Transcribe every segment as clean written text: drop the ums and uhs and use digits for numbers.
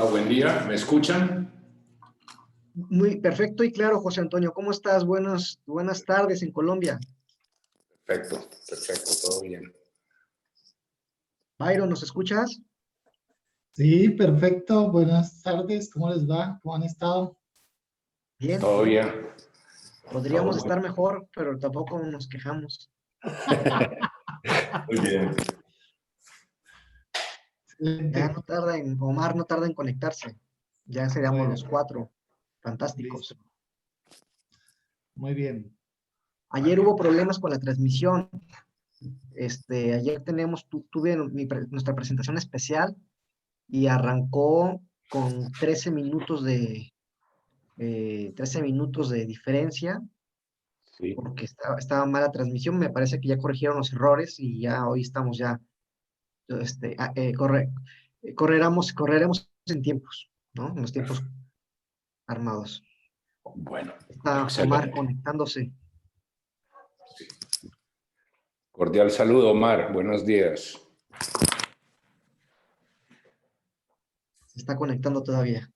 Hola, buen día. ¿Me escuchan? Muy perfecto y claro, José Antonio. ¿Cómo estás? Buenas tardes en Colombia. Perfecto, todo bien. Byron, ¿nos escuchas? Sí, perfecto. Buenas tardes. ¿Cómo les va? ¿Cómo han estado? Bien. Todo bien. Podríamos Todo estar mejor, pero tampoco nos quejamos. muy bien. Ya Excelente. no tarda Omar no tarda en conectarse. Ya seríamos Bueno, los 4. Fantásticos. listo. Muy bien. Ayer hubo problemas con la transmisión. Ayer tuve nuestra presentación especial y arrancó con 13 minutos de 13 minutos de diferencia Sí. porque estaba mala transmisión. Me parece que ya corrigieron los errores y ya hoy estamos ya, correremos en tiempos, ¿no? En los tiempos armados. Bueno, Está Omar excelente. conectándose. Cordial saludo, Omar. Buenos días. Se está conectando todavía.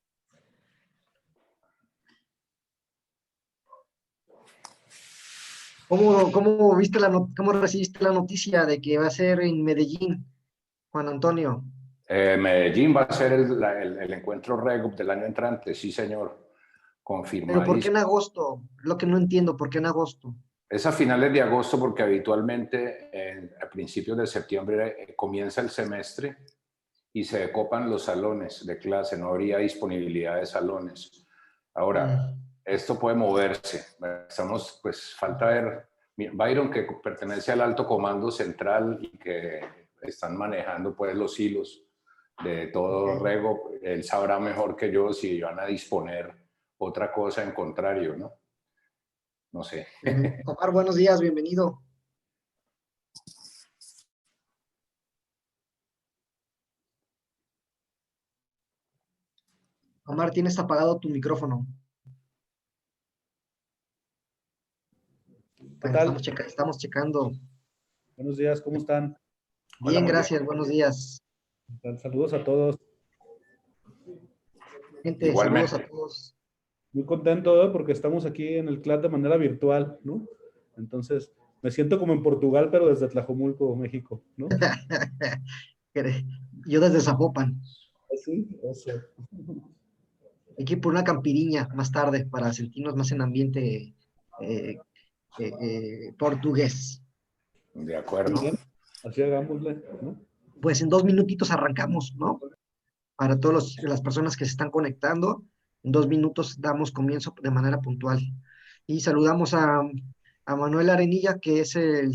¿Cómo recibiste la noticia de que va a ser en Medellín, Juan Antonio? Medellín va a ser el encuentro REGOP del año entrante, sí, señor. Pero ¿por qué en Confirmadísimo. agosto? Lo que no entiendo, ¿por qué en agosto? Es a finales de agosto porque habitualmente a principios de septiembre comienza el semestre y se copan los salones de clase, no habría disponibilidad de salones. Ahora, esto puede moverse. Estamos, pues, falta ver. Byron, que pertenece al alto comando central y que están manejando, pues, los hilos de todo Rego, él sabrá mejor que yo si van a disponer otra cosa en contrario, ¿no? No sé. Omar, buenos días, bienvenido. Omar, tienes apagado tu micrófono. ¿Qué Bueno, tal? estamos checando. Buenos días, ¿cómo están? Hola, Bien, muy bien. gracias, buenos días. Saludos a todos. Gente, saludos a Igualmente. todos. Muy contento, porque estamos aquí en el CLAT de manera virtual, ¿no? Entonces, me siento como en Portugal, pero desde Tlajomulco, México, ¿no? Yo desde Zapopan. Así, eso. Hay que ir por una campiriña más tarde para sentirnos más en ambiente eh, portugués. De Muy acuerdo. bien, así hagámosle, ¿no? Pues en 2 minutitos arrancamos, ¿no? Para todas las personas que se están conectando, en 2 minutos damos comienzo de manera puntual. Y saludamos a Manuel Arenilla, que es el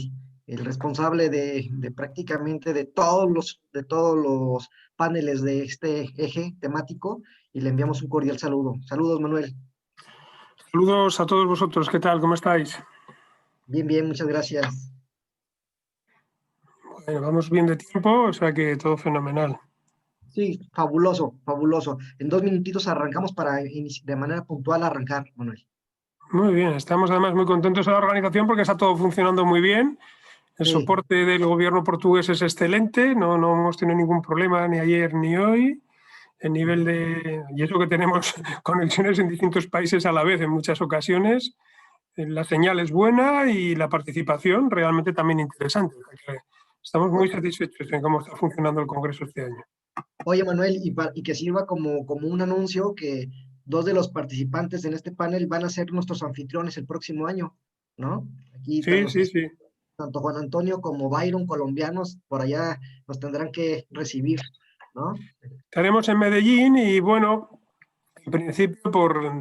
responsable de prácticamente de todos los paneles de este eje temático, y le enviamos un cordial saludo. Saludos, Manuel. Saludos a todos vosotros, ¿qué tal? ¿Cómo estáis? Bien, bien, muchas gracias. Bueno, vamos bien de tiempo, o sea que todo fenomenal. Sí, fabuloso, fabuloso. En 2 minutitos arrancamos para de manera puntual arrancar, Manuel. Muy bien, estamos además muy contentos en la organización porque está todo funcionando muy bien. El Sí. soporte del gobierno portugués es excelente, no hemos tenido ningún problema ni ayer ni hoy. El nivel y eso que tenemos conexiones en distintos países a la vez en muchas ocasiones. La señal es buena y la participación realmente también interesante. Estamos muy satisfechos en cómo está funcionando el Congreso este año. Oye, Manuel, y que sirva como un anuncio que 2 de los participantes en este panel van a ser nuestros anfitriones el próximo año, ¿no? Aquí Sí, sí, sí. tanto Juan Antonio como Byron, colombianos, por allá nos tendrán que recibir, ¿no? Estaremos en Medellín y bueno, en principio,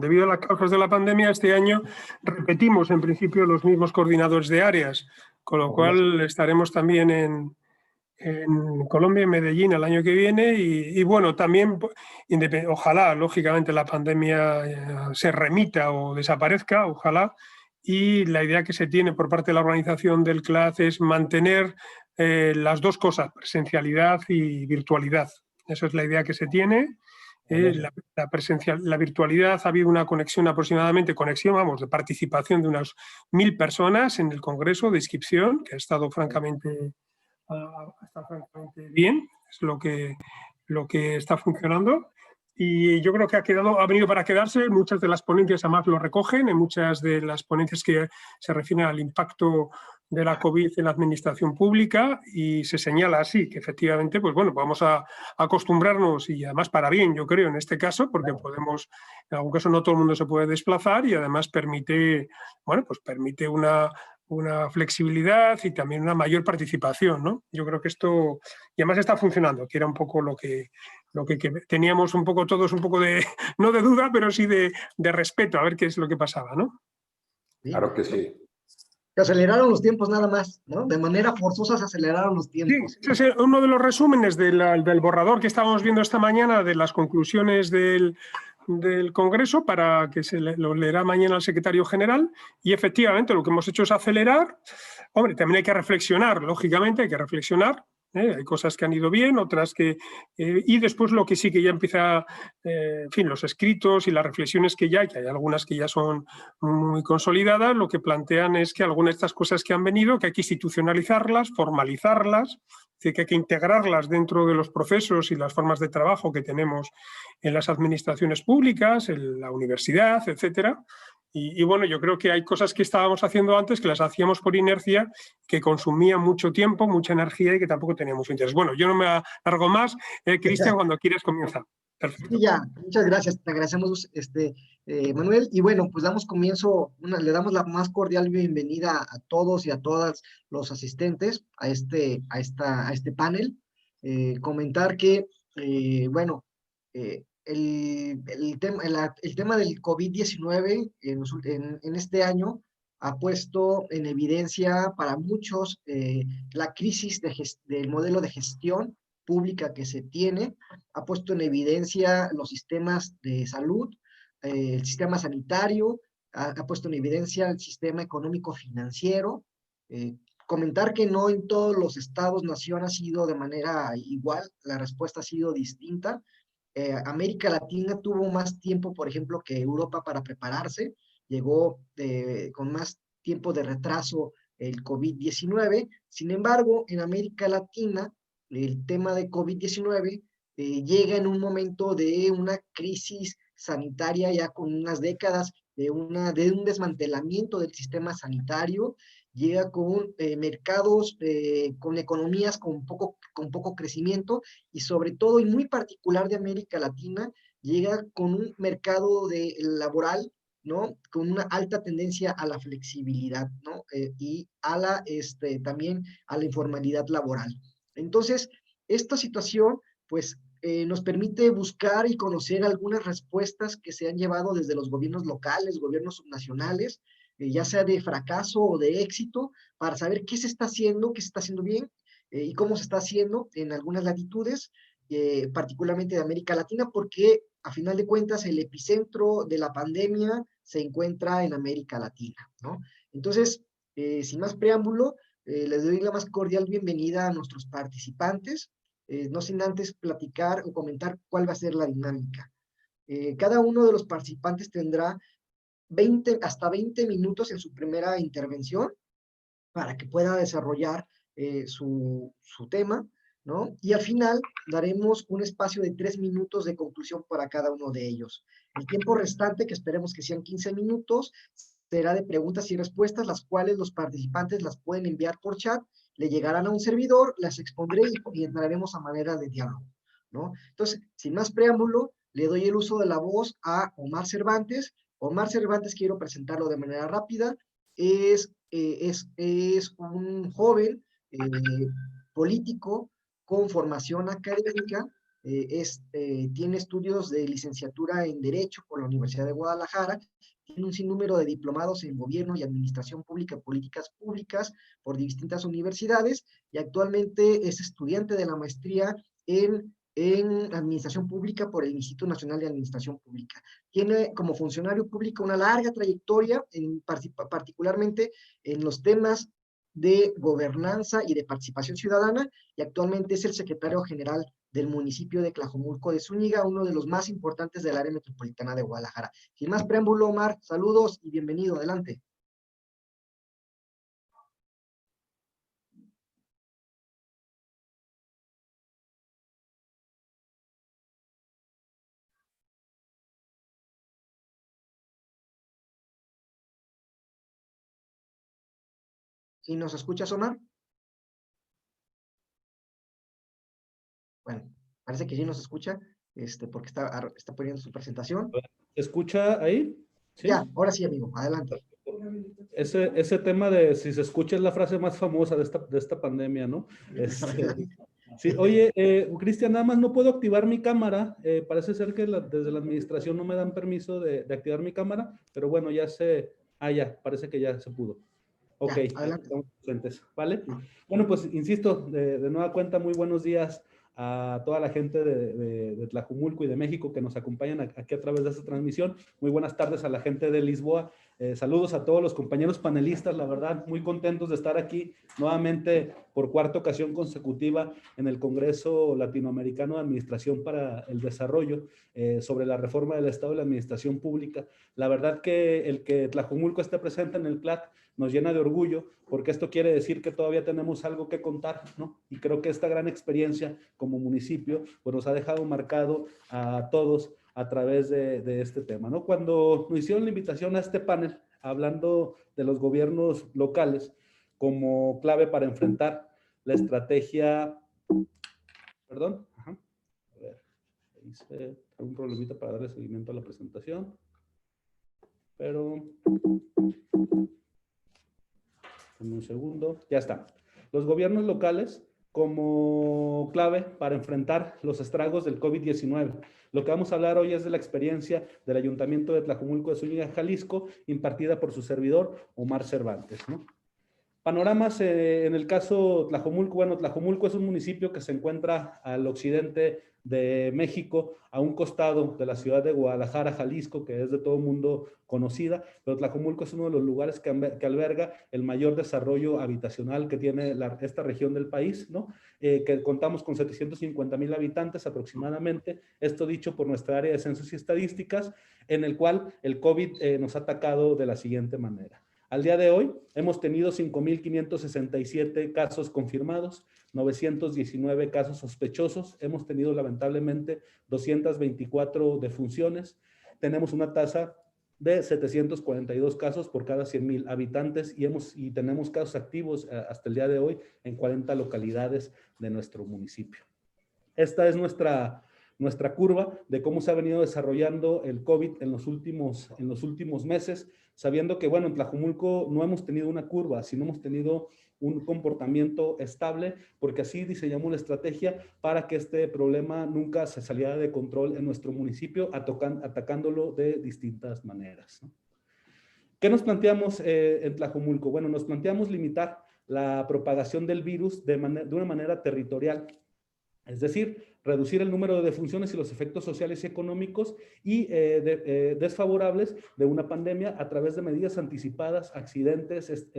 debido a las causas de la pandemia, este año repetimos en principio los mismos coordinadores de áreas, con lo cual estaremos también en Colombia, en Medellín, el año que viene y bueno, también ojalá, lógicamente, la pandemia se remita o desaparezca, ojalá, y la idea que se tiene por parte de la organización del CLAD es mantener las dos cosas, presencialidad y virtualidad. Esa es la idea que se tiene. La virtualidad, ha habido una conexión aproximadamente, de participación de unas 1000 personas en el Congreso de inscripción, que ha estado francamente bien, es lo que está funcionando. y yo creo que ha venido para quedarse. Muchas de las ponencias además lo recogen, en muchas de las ponencias que se refieren al impacto de la COVID en la administración pública, y se señala así, que efectivamente, pues bueno, vamos a acostumbrarnos, y además para bien, yo creo, en este caso, porque podemos, en algún caso no todo el mundo se puede desplazar, y además permite, bueno, pues permite una flexibilidad y también una mayor participación, ¿no? Yo creo que esto, y además está funcionando, que era un poco lo que teníamos un poco todos, un poco de, no de duda, pero sí de respeto, a ver qué es lo que pasaba, ¿no? ¿sí? Claro que sí. Se aceleraron los tiempos nada más, ¿no? De manera forzosa se aceleraron los Sí, tiempos. ese es uno de los resúmenes del borrador que estábamos viendo esta mañana, de las conclusiones del Congreso, para que lo leerá mañana el secretario general, y efectivamente lo que hemos hecho es acelerar. Hombre, también hay que reflexionar, lógicamente hay que reflexionar. Hay cosas que han ido bien, otras que... y después lo que sí que ya empieza, en fin, los escritos y las reflexiones que hay algunas que ya son muy consolidadas, lo que plantean es que algunas de estas cosas que han venido, que hay que institucionalizarlas, formalizarlas, es decir, que hay que integrarlas dentro de los procesos y las formas de trabajo que tenemos en las administraciones públicas, en la universidad, etcétera. Y bueno, yo creo que hay cosas que estábamos haciendo antes que las hacíamos por inercia, que consumían mucho tiempo, mucha energía y que tampoco teníamos interés. Bueno, yo no me alargo más. Cristian, cuando quieras comienza. Perfecto. Sí, ya, muchas gracias, te agradecemos, Manuel. Y bueno, pues damos comienzo, le damos la más cordial bienvenida a todos y a todas los asistentes a este panel. Comentar que, bueno, el tema del COVID-19 en este año ha puesto en evidencia para muchos la crisis del modelo de gestión pública que se tiene, ha puesto en evidencia los sistemas de salud, el sistema sanitario, ha puesto en evidencia el sistema económico-financiero. Comentar que no en todos los estados-nación ha sido de manera igual, la respuesta ha sido distinta. América Latina tuvo más tiempo, por ejemplo, que Europa para prepararse, llegó con más tiempo de retraso el COVID-19. Sin embargo, en América Latina, el tema de COVID-19 llega en un momento de una crisis sanitaria ya con unas décadas de un desmantelamiento del sistema sanitario, llega con mercados, con economías con poco crecimiento, y sobre todo, y muy particular de América Latina, llega con un mercado laboral, ¿no? Con una alta tendencia a la flexibilidad, ¿no? Y también a la informalidad laboral. Entonces, esta situación, pues, nos permite buscar y conocer algunas respuestas que se han llevado desde los gobiernos locales, gobiernos subnacionales, ya sea de fracaso o de éxito, para saber qué se está haciendo bien, y cómo se está haciendo en algunas latitudes, particularmente de América Latina, porque a final de cuentas el epicentro de la pandemia se encuentra en América Latina, ¿no? Entonces, sin más preámbulo, les doy la más cordial bienvenida a nuestros participantes, no sin antes platicar o comentar cuál va a ser la dinámica. Cada uno de los participantes tendrá hasta 20 minutos en su primera intervención para que pueda desarrollar su tema, ¿no? Y al final daremos un espacio de 3 minutos de conclusión para cada uno de ellos. El tiempo restante, que esperemos que sean 15 minutos, será de preguntas y respuestas, las cuales los participantes las pueden enviar por chat, le llegarán a un servidor, las expondré y entraremos a manera de diálogo, ¿no? Entonces, sin más preámbulo, le doy el uso de la voz a Omar Cervantes. Omar Cervantes, quiero presentarlo de manera rápida. Es un joven político con formación académica, tiene estudios de licenciatura en Derecho por la Universidad de Guadalajara, tiene un sinnúmero de diplomados en Gobierno y Administración Pública, Políticas Públicas por distintas universidades, y actualmente es estudiante de la maestría en Administración Pública por el Instituto Nacional de Administración Pública. Tiene como funcionario público una larga trayectoria, particularmente en los temas de gobernanza y de participación ciudadana, y actualmente es el secretario general del municipio de Tlajomulco de Zúñiga, uno de los más importantes del área metropolitana de Guadalajara. Sin más preámbulo, Omar, saludos y bienvenido, adelante. ¿Sí nos escuchas, Omar? Bueno, parece que sí nos escucha, porque está poniendo su presentación. ¿Se escucha ahí? ¿Sí? Ya, ahora sí, amigo, adelante. Ese tema de si se escucha es la frase más famosa de esta pandemia, ¿no? Sí, oye, Cristian, nada más no puedo activar mi cámara. Parece ser que desde la administración no me dan permiso de activar mi cámara, pero bueno, ya parece que ya se pudo. Ok, Ya, adelante. estamos presentes, ¿vale? Bueno, pues insisto, de nueva cuenta, muy buenos días a toda la gente de Tlajumulco y de México que nos acompañan aquí a través de esta transmisión. Muy buenas tardes a la gente de Lisboa. Saludos a todos los compañeros panelistas, la verdad, muy contentos de estar aquí nuevamente por cuarta ocasión consecutiva en el Congreso Latinoamericano de Administración para el Desarrollo sobre la reforma del Estado y la Administración Pública. La verdad que el que Tlajumulco esté presente en el CLAT nos llena de orgullo, porque esto quiere decir que todavía tenemos algo que contar, ¿no? Y creo que esta gran experiencia como municipio, pues nos ha dejado marcado a todos a través de este tema, ¿no? Cuando nos hicieron la invitación a este panel, hablando de los gobiernos locales como clave para enfrentar la estrategia, perdón, ajá, a ver, hice un problemita para darle seguimiento a la presentación, pero en un segundo, ya está. Los gobiernos locales como clave para enfrentar los estragos del COVID-19. Lo que vamos a hablar hoy es de la experiencia del Ayuntamiento de Tlajumulco de Zúñiga, Jalisco, impartida por su servidor, Omar Cervantes, ¿no? Panoramas en el caso Tlajumulco. Bueno, Tlajumulco es un municipio que se encuentra al occidente de México, a un costado de la ciudad de Guadalajara, Jalisco, que es de todo el mundo conocida, pero Tlajumulco es uno de los lugares que alberga el mayor desarrollo habitacional que tiene esta región del país, ¿no? Que contamos con 750,000 habitantes aproximadamente, esto dicho por nuestra área de censos y estadísticas, en el cual el COVID nos ha atacado de la siguiente manera. Al día de hoy hemos tenido 5,567 casos confirmados, 919 casos sospechosos, hemos tenido lamentablemente 224 defunciones, tenemos una tasa de 742 casos por cada 100,000 habitantes y tenemos casos activos hasta el día de hoy en 40 localidades de nuestro municipio. Esta es nuestra curva de cómo se ha venido desarrollando el COVID en los últimos meses, sabiendo que, bueno, en Tlajumulco no hemos tenido una curva, sino hemos tenido un comportamiento estable, porque así diseñamos la estrategia para que este problema nunca se saliera de control en nuestro municipio, atacándolo de distintas maneras, ¿no? ¿Qué nos planteamos en Tlajumulco? Bueno, nos planteamos limitar la propagación del virus de una manera territorial. Es decir, reducir el número de defunciones y los efectos sociales y económicos y desfavorables de una pandemia a través de medidas anticipadas, accidentes,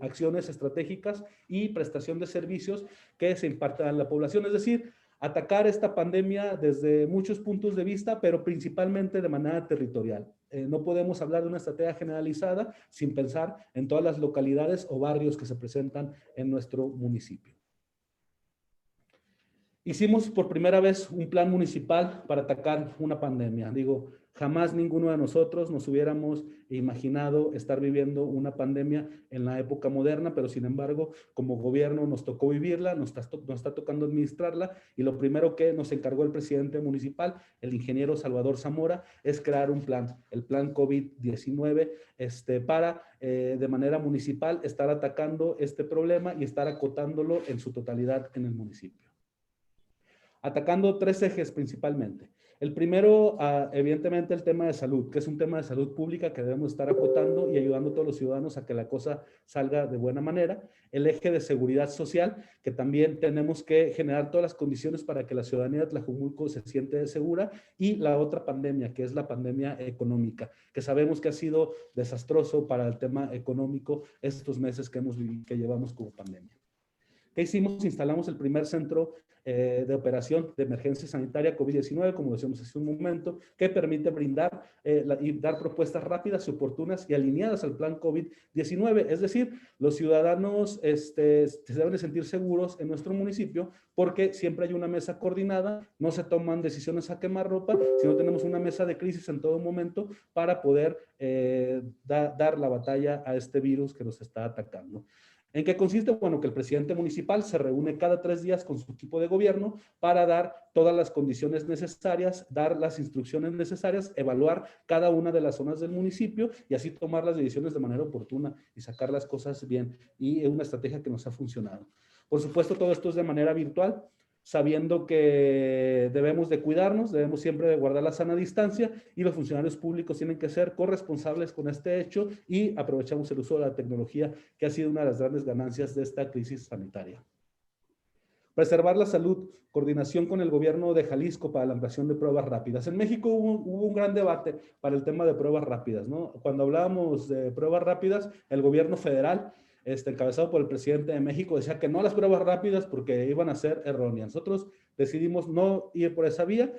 acciones estratégicas y prestación de servicios que se impartan a la población. Es decir, atacar esta pandemia desde muchos puntos de vista, pero principalmente de manera territorial. No podemos hablar de una estrategia generalizada sin pensar en todas las localidades o barrios que se presentan en nuestro municipio. Hicimos por primera vez un plan municipal para atacar una pandemia. Digo, jamás ninguno de nosotros nos hubiéramos imaginado estar viviendo una pandemia en la época moderna, pero sin embargo, como gobierno nos tocó vivirla, nos está tocando administrarla, y lo primero que nos encargó el presidente municipal, el ingeniero Salvador Zamora, es crear un plan, el plan COVID-19, para de manera municipal estar atacando este problema y estar acotándolo en su totalidad en el municipio. Atacando tres ejes principalmente. El primero, evidentemente, el tema de salud, que es un tema de salud pública que debemos estar acotando y ayudando a todos los ciudadanos a que la cosa salga de buena manera. El eje de seguridad social, que también tenemos que generar todas las condiciones para que la ciudadanía de Tlajumulco se siente segura. Y la otra pandemia, que es la pandemia económica, que sabemos que ha sido desastroso para el tema económico estos meses que llevamos como pandemia. ¿Qué hicimos? Instalamos el primer centro de operación de emergencia sanitaria COVID-19, como decíamos hace un momento, que permite brindar y dar propuestas rápidas y oportunas y alineadas al plan COVID-19. Es decir, los ciudadanos se deben de sentir seguros en nuestro municipio porque siempre hay una mesa coordinada, no se toman decisiones a quemarropa, sino tenemos una mesa de crisis en todo momento para poder dar la batalla a este virus que nos está atacando. ¿En qué consiste? Bueno, que el presidente municipal se reúne cada 3 días con su equipo de gobierno para dar todas las condiciones necesarias, dar las instrucciones necesarias, evaluar cada una de las zonas del municipio y así tomar las decisiones de manera oportuna y sacar las cosas bien. Y es una estrategia que nos ha funcionado. Por supuesto, todo esto es de manera virtual, sabiendo que debemos de cuidarnos, debemos siempre de guardar la sana distancia y los funcionarios públicos tienen que ser corresponsables con este hecho y aprovechamos el uso de la tecnología, que ha sido una de las grandes ganancias de esta crisis sanitaria. Preservar la salud, coordinación con el gobierno de Jalisco para la ampliación de pruebas rápidas. En México hubo un gran debate para el tema de pruebas rápidas, ¿no? Cuando hablábamos de pruebas rápidas, el gobierno federal, encabezado por el presidente de México, decía que no a las pruebas rápidas porque iban a ser erróneas. Nosotros decidimos no ir por esa vía.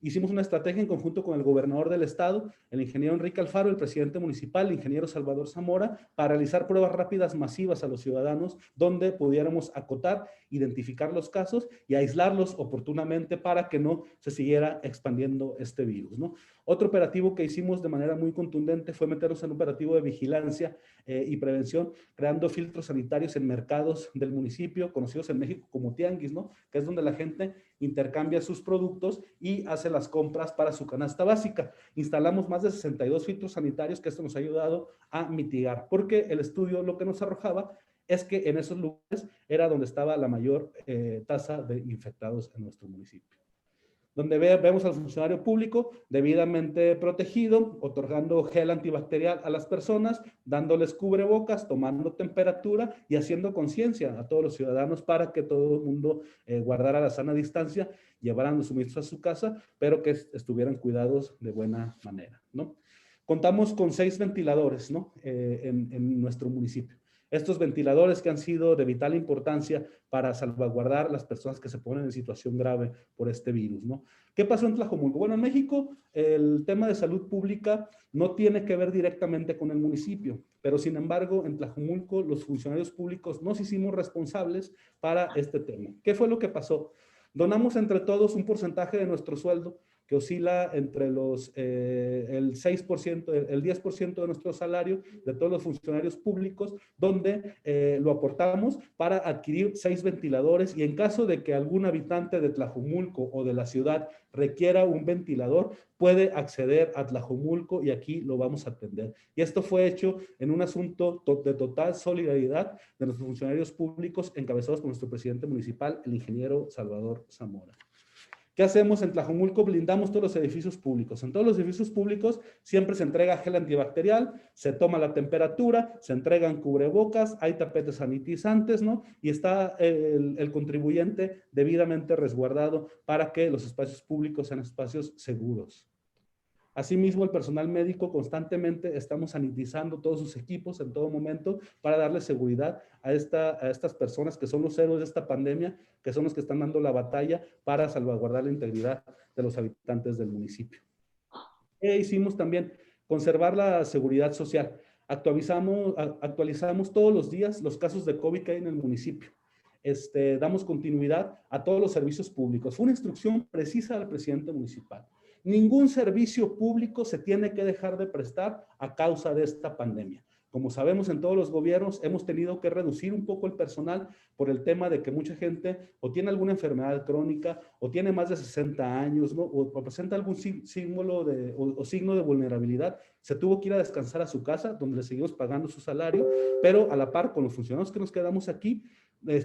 Hicimos una estrategia en conjunto con el gobernador del estado, el ingeniero Enrique Alfaro, el presidente municipal, el ingeniero Salvador Zamora, para realizar pruebas rápidas masivas a los ciudadanos, donde pudiéramos acotar, identificar los casos y aislarlos oportunamente para que no se siguiera expandiendo este virus, ¿no? Otro operativo que hicimos de manera muy contundente fue meternos en un operativo de vigilancia y prevención, creando filtros sanitarios en mercados del municipio, conocidos en México como tianguis, ¿no? Que es donde la gente intercambia sus productos y hace las compras para su canasta básica. Instalamos más de 62 filtros sanitarios, que esto nos ha ayudado a mitigar, porque el estudio lo que nos arrojaba es que en esos lugares era donde estaba la mayor tasa de infectados en nuestro municipio. Donde vemos al funcionario público debidamente protegido, otorgando gel antibacterial a las personas, dándoles cubrebocas, tomando temperatura y haciendo conciencia a todos los ciudadanos para que todo el mundo guardara la sana distancia, llevaran los suministros a su casa, pero que estuvieran cuidados de buena manera, ¿no? Contamos con 6 ventiladores, ¿no? en nuestro municipio. Estos ventiladores que han sido de vital importancia para salvaguardar las personas que se ponen en situación grave por este virus, ¿no? ¿Qué pasó en Tlajomulco? Bueno, en México el tema de salud pública no tiene que ver directamente con el municipio, pero sin embargo en Tlajomulco los funcionarios públicos nos hicimos responsables para este tema. ¿Qué fue lo que pasó? Donamos entre todos un porcentaje de nuestro sueldo que oscila entre el 6%, el 10% de nuestro salario de todos los funcionarios públicos, donde lo aportamos para adquirir 6 ventiladores y en caso de que algún habitante de Tlajomulco o de la ciudad requiera un ventilador, puede acceder a Tlajomulco y aquí lo vamos a atender. Y esto fue hecho en un asunto de total solidaridad de nuestros funcionarios públicos encabezados por nuestro presidente municipal, el ingeniero Salvador Zamora. ¿Qué hacemos en Tlajomulco? Blindamos todos los edificios públicos. En todos los edificios públicos siempre se entrega gel antibacterial, se toma la temperatura, se entregan cubrebocas, hay tapetes sanitizantes, ¿no? Y está el contribuyente debidamente resguardado para que los espacios públicos sean espacios seguros. Asimismo, el personal médico constantemente estamos sanitizando todos sus equipos en todo momento para darle seguridad a estas personas que son los héroes de esta pandemia, que son los que están dando la batalla para salvaguardar la integridad de los habitantes del municipio. ¿Qué hicimos también? Conservar la seguridad social. Actualizamos todos los días los casos de COVID que hay en el municipio. Damos continuidad a todos los servicios públicos. Fue una instrucción precisa del presidente municipal. Ningún servicio público se tiene que dejar de prestar a causa de esta pandemia. Como sabemos, en todos los gobiernos hemos tenido que reducir un poco el personal por el tema de que mucha gente o tiene alguna enfermedad crónica o tiene más de 60 años, ¿no? o presenta algún signo de vulnerabilidad. Se tuvo que ir a descansar a su casa, donde le seguimos pagando su salario, pero a la par con los funcionarios que nos quedamos aquí,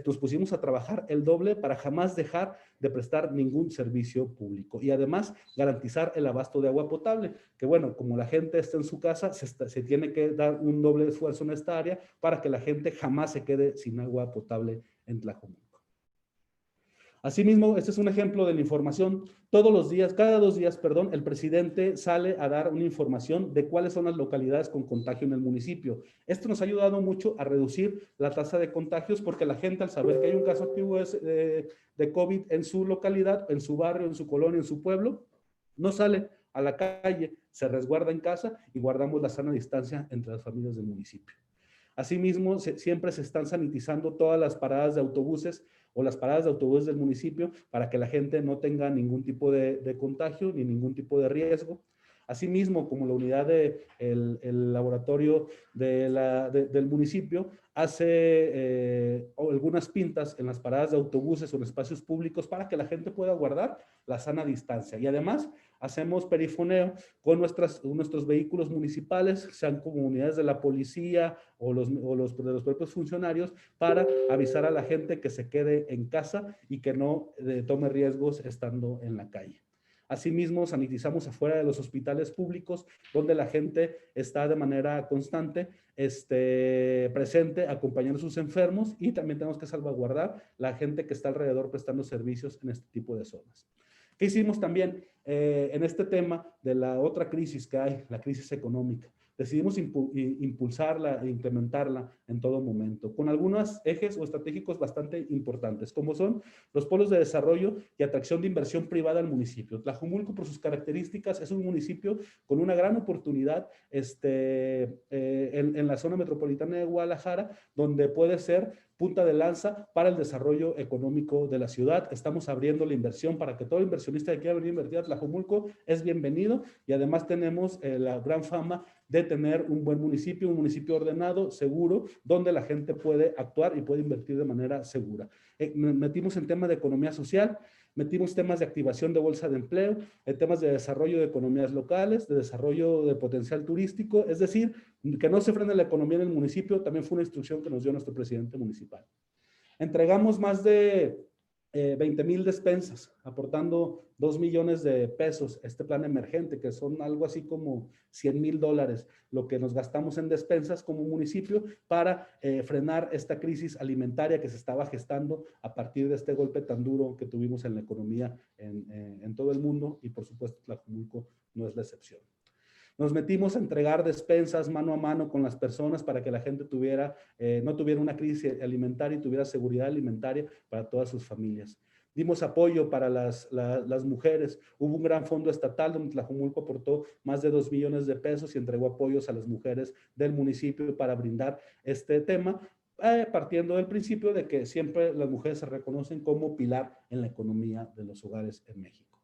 nos pusimos a trabajar el doble para jamás dejar de prestar ningún servicio público y además garantizar el abasto de agua potable, que bueno, como la gente está en su casa, se tiene que dar un doble esfuerzo en esta área para que la gente jamás se quede sin agua potable en Tlajomulco. Asimismo, este es un ejemplo de la información. Todos los días, cada 2 días, perdón, el presidente sale a dar una información de cuáles son las localidades con contagio en el municipio. Esto nos ha ayudado mucho a reducir la tasa de contagios porque la gente al saber que hay un caso activo de COVID en su localidad, en su barrio, en su colonia, en su pueblo, no sale a la calle, se resguarda en casa y guardamos la sana distancia entre las familias del municipio. Asimismo, siempre se están sanitizando todas las paradas de autobuses o las paradas de autobuses del municipio para que la gente no tenga ningún tipo de contagio ni ningún tipo de riesgo. Asimismo, como la unidad el laboratorio del municipio hace algunas pintas en las paradas de autobuses o en espacios públicos para que la gente pueda guardar la sana distancia. Y además hacemos perifoneo con nuestros vehículos municipales, sean como unidades de la policía o de los propios funcionarios, para avisar a la gente que se quede en casa y que no tome riesgos estando en la calle. Asimismo, sanitizamos afuera de los hospitales públicos, donde la gente está de manera constante presente, acompañando a sus enfermos, y también tenemos que salvaguardar la gente que está alrededor prestando servicios en este tipo de zonas. ¿Qué hicimos también en este tema de la otra crisis que hay, la crisis económica? Decidimos impulsarla e implementarla en todo momento, con algunos ejes o estratégicos bastante importantes, como son los polos de desarrollo y atracción de inversión privada al municipio. Tlajomulco, por sus características, es un municipio con una gran oportunidad en la zona metropolitana de Guadalajara, donde puede ser punta de lanza para el desarrollo económico de la ciudad. Estamos abriendo la inversión para que todo inversionista que quiera venir a invertir a Tlajomulco es bienvenido, y además tenemos la gran fama de tener un buen municipio, un municipio ordenado, seguro, donde la gente puede actuar y puede invertir de manera segura. Metimos en tema de economía social, metimos temas de activación de bolsa de empleo, temas de desarrollo de economías locales, de desarrollo de potencial turístico, es decir, que no se frene la economía en el municipio. También fue una instrucción que nos dio nuestro presidente municipal. Entregamos más de 20,000 despensas, aportando 2 millones de pesos a este plan emergente, que son algo así como $100,000, lo que nos gastamos en despensas como municipio para frenar esta crisis alimentaria que se estaba gestando a partir de este golpe tan duro que tuvimos en la economía en todo el mundo, y por supuesto Tlajomulco no es la excepción. Nos metimos a entregar despensas mano a mano con las personas para que la gente no tuviera una crisis alimentaria y tuviera seguridad alimentaria para todas sus familias. Dimos apoyo para las mujeres. Hubo un gran fondo estatal donde Tlajomulco aportó más de 2 millones de pesos y entregó apoyos a las mujeres del municipio para brindar este tema, partiendo del principio de que siempre las mujeres se reconocen como pilar en la economía de los hogares en México.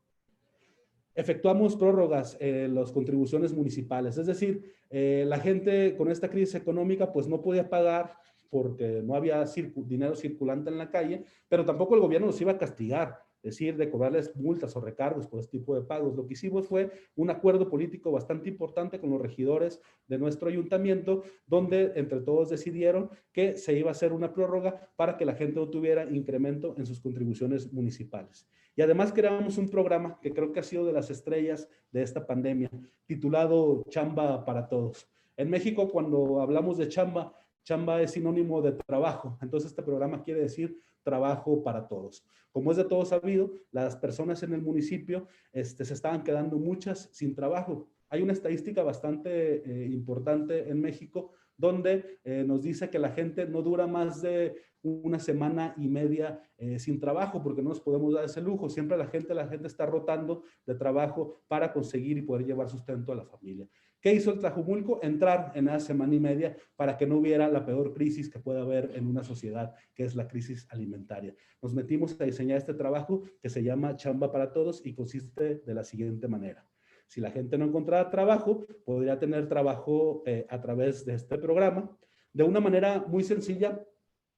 Efectuamos prórrogas en las contribuciones municipales, es decir, la gente con esta crisis económica pues no podía pagar porque no había dinero circulante en la calle, pero tampoco el gobierno los iba a castigar, es decir, de cobrarles multas o recargos por este tipo de pagos. Lo que hicimos fue un acuerdo político bastante importante con los regidores de nuestro ayuntamiento, donde entre todos decidieron que se iba a hacer una prórroga para que la gente no tuviera incremento en sus contribuciones municipales. Y además creamos un programa que creo que ha sido de las estrellas de esta pandemia, titulado Chamba para Todos. En México, cuando hablamos de chamba, chamba es sinónimo de trabajo. Entonces, este programa quiere decir trabajo para todos. Como es de todos sabido, las personas en el municipio se estaban quedando muchas sin trabajo. Hay una estadística bastante importante en México donde nos dice que la gente no dura más de una semana y media sin trabajo, porque no nos podemos dar ese lujo. Siempre la gente está rotando de trabajo para conseguir y poder llevar sustento a la familia. ¿Qué hizo el Tlajomulco? Entrar en esa semana y media para que no hubiera la peor crisis que pueda haber en una sociedad, que es la crisis alimentaria. Nos metimos a diseñar este trabajo que se llama Chamba para Todos y consiste de la siguiente manera. Si la gente no encontraba trabajo, podría tener trabajo a través de este programa, de una manera muy sencilla,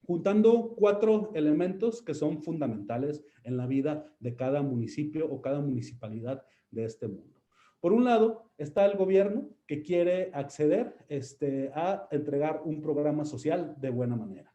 juntando 4 elementos que son fundamentales en la vida de cada municipio o cada municipalidad de este mundo. Por un lado, está el gobierno que quiere acceder a entregar un programa social de buena manera.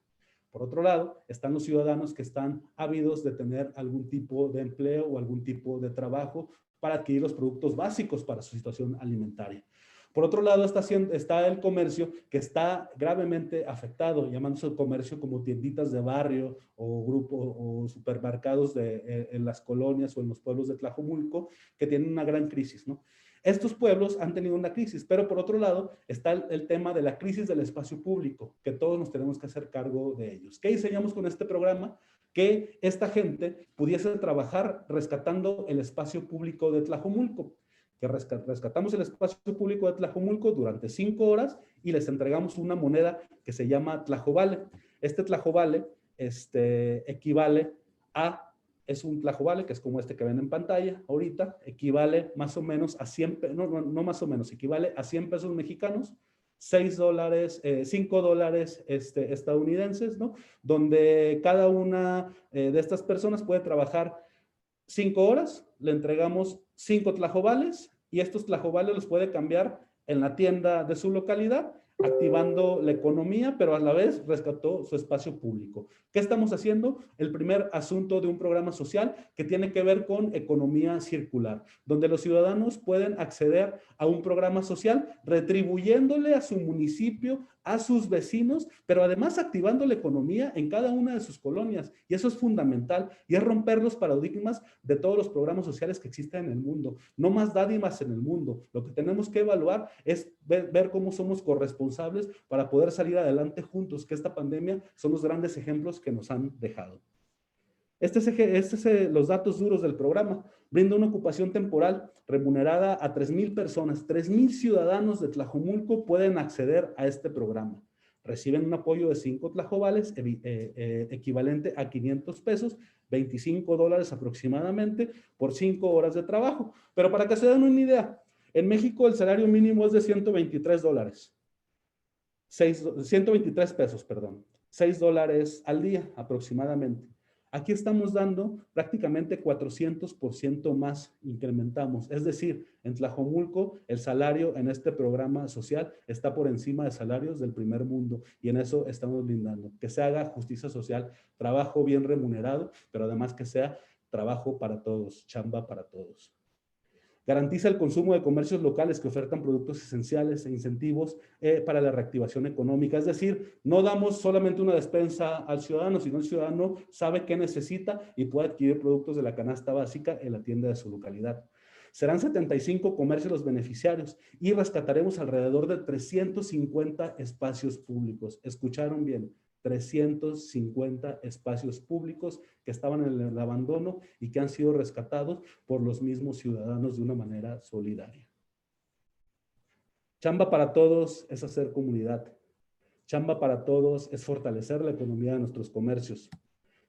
Por otro lado, están los ciudadanos que están ávidos de tener algún tipo de empleo o algún tipo de trabajo para adquirir los productos básicos para su situación alimentaria. Por otro lado, está el comercio que está gravemente afectado, llamándose el comercio como tienditas de barrio o grupos o supermercados en las colonias o en los pueblos de Tlajomulco, que tienen una gran crisis, ¿no? Estos pueblos han tenido una crisis, pero por otro lado está el tema de la crisis del espacio público, que todos nos tenemos que hacer cargo de ellos. ¿Qué diseñamos con este programa? Que esta gente pudiese trabajar rescatando el espacio público de Tlajomulco, que rescatamos el espacio público de Tlajomulco durante 5 horas y les entregamos una moneda que se llama Tlajovale. Este Tlajovale equivale a es un tlajovale, que es como este que ven en pantalla ahorita, equivale más o menos a 100, no más o menos, equivale a 100 pesos mexicanos, 6 dólares, 5 dólares estadounidenses, ¿no? Donde cada una de estas personas puede trabajar 5 horas, le entregamos 5 tlajovales y estos tlajovales los puede cambiar en la tienda de su localidad, activando la economía, pero a la vez rescató su espacio público. ¿Qué estamos haciendo? El primer asunto de un programa social que tiene que ver con economía circular, donde los ciudadanos pueden acceder a un programa social retribuyéndole a su municipio, a sus vecinos, pero además activando la economía en cada una de sus colonias. Y eso es fundamental y es romper los paradigmas de todos los programas sociales que existen en el mundo. No más dádivas en el mundo. Lo que tenemos que evaluar es ver cómo somos corresponsables para poder salir adelante juntos, que esta pandemia son los grandes ejemplos que nos han dejado. Los datos duros del programa. Brinda una ocupación temporal remunerada a 3,000 personas. 3,000 ciudadanos de Tlajomulco pueden acceder a este programa. Reciben un apoyo de 5 tlajovales, equivalente a 500 pesos, 25 dólares aproximadamente, por 5 horas de trabajo. Pero para que se den una idea, en México el salario mínimo es de 123 dólares. 123 pesos, perdón. 6 dólares al día aproximadamente. Aquí estamos dando prácticamente 400% más, incrementamos. Es decir, en Tlajomulco el salario en este programa social está por encima de salarios del primer mundo y en eso estamos brindando. Que se haga justicia social, trabajo bien remunerado, pero además que sea trabajo para todos, chamba para todos. Garantiza el consumo de comercios locales que ofertan productos esenciales e incentivos para la reactivación económica. Es decir, no damos solamente una despensa al ciudadano, sino el ciudadano sabe qué necesita y puede adquirir productos de la canasta básica en la tienda de su localidad. Serán 75 comercios los beneficiarios y rescataremos alrededor de 350 espacios públicos. ¿Escucharon bien? 350 espacios públicos que estaban en el abandono y que han sido rescatados por los mismos ciudadanos de una manera solidaria. Chamba para todos es hacer comunidad. Chamba para todos es fortalecer la economía de nuestros comercios.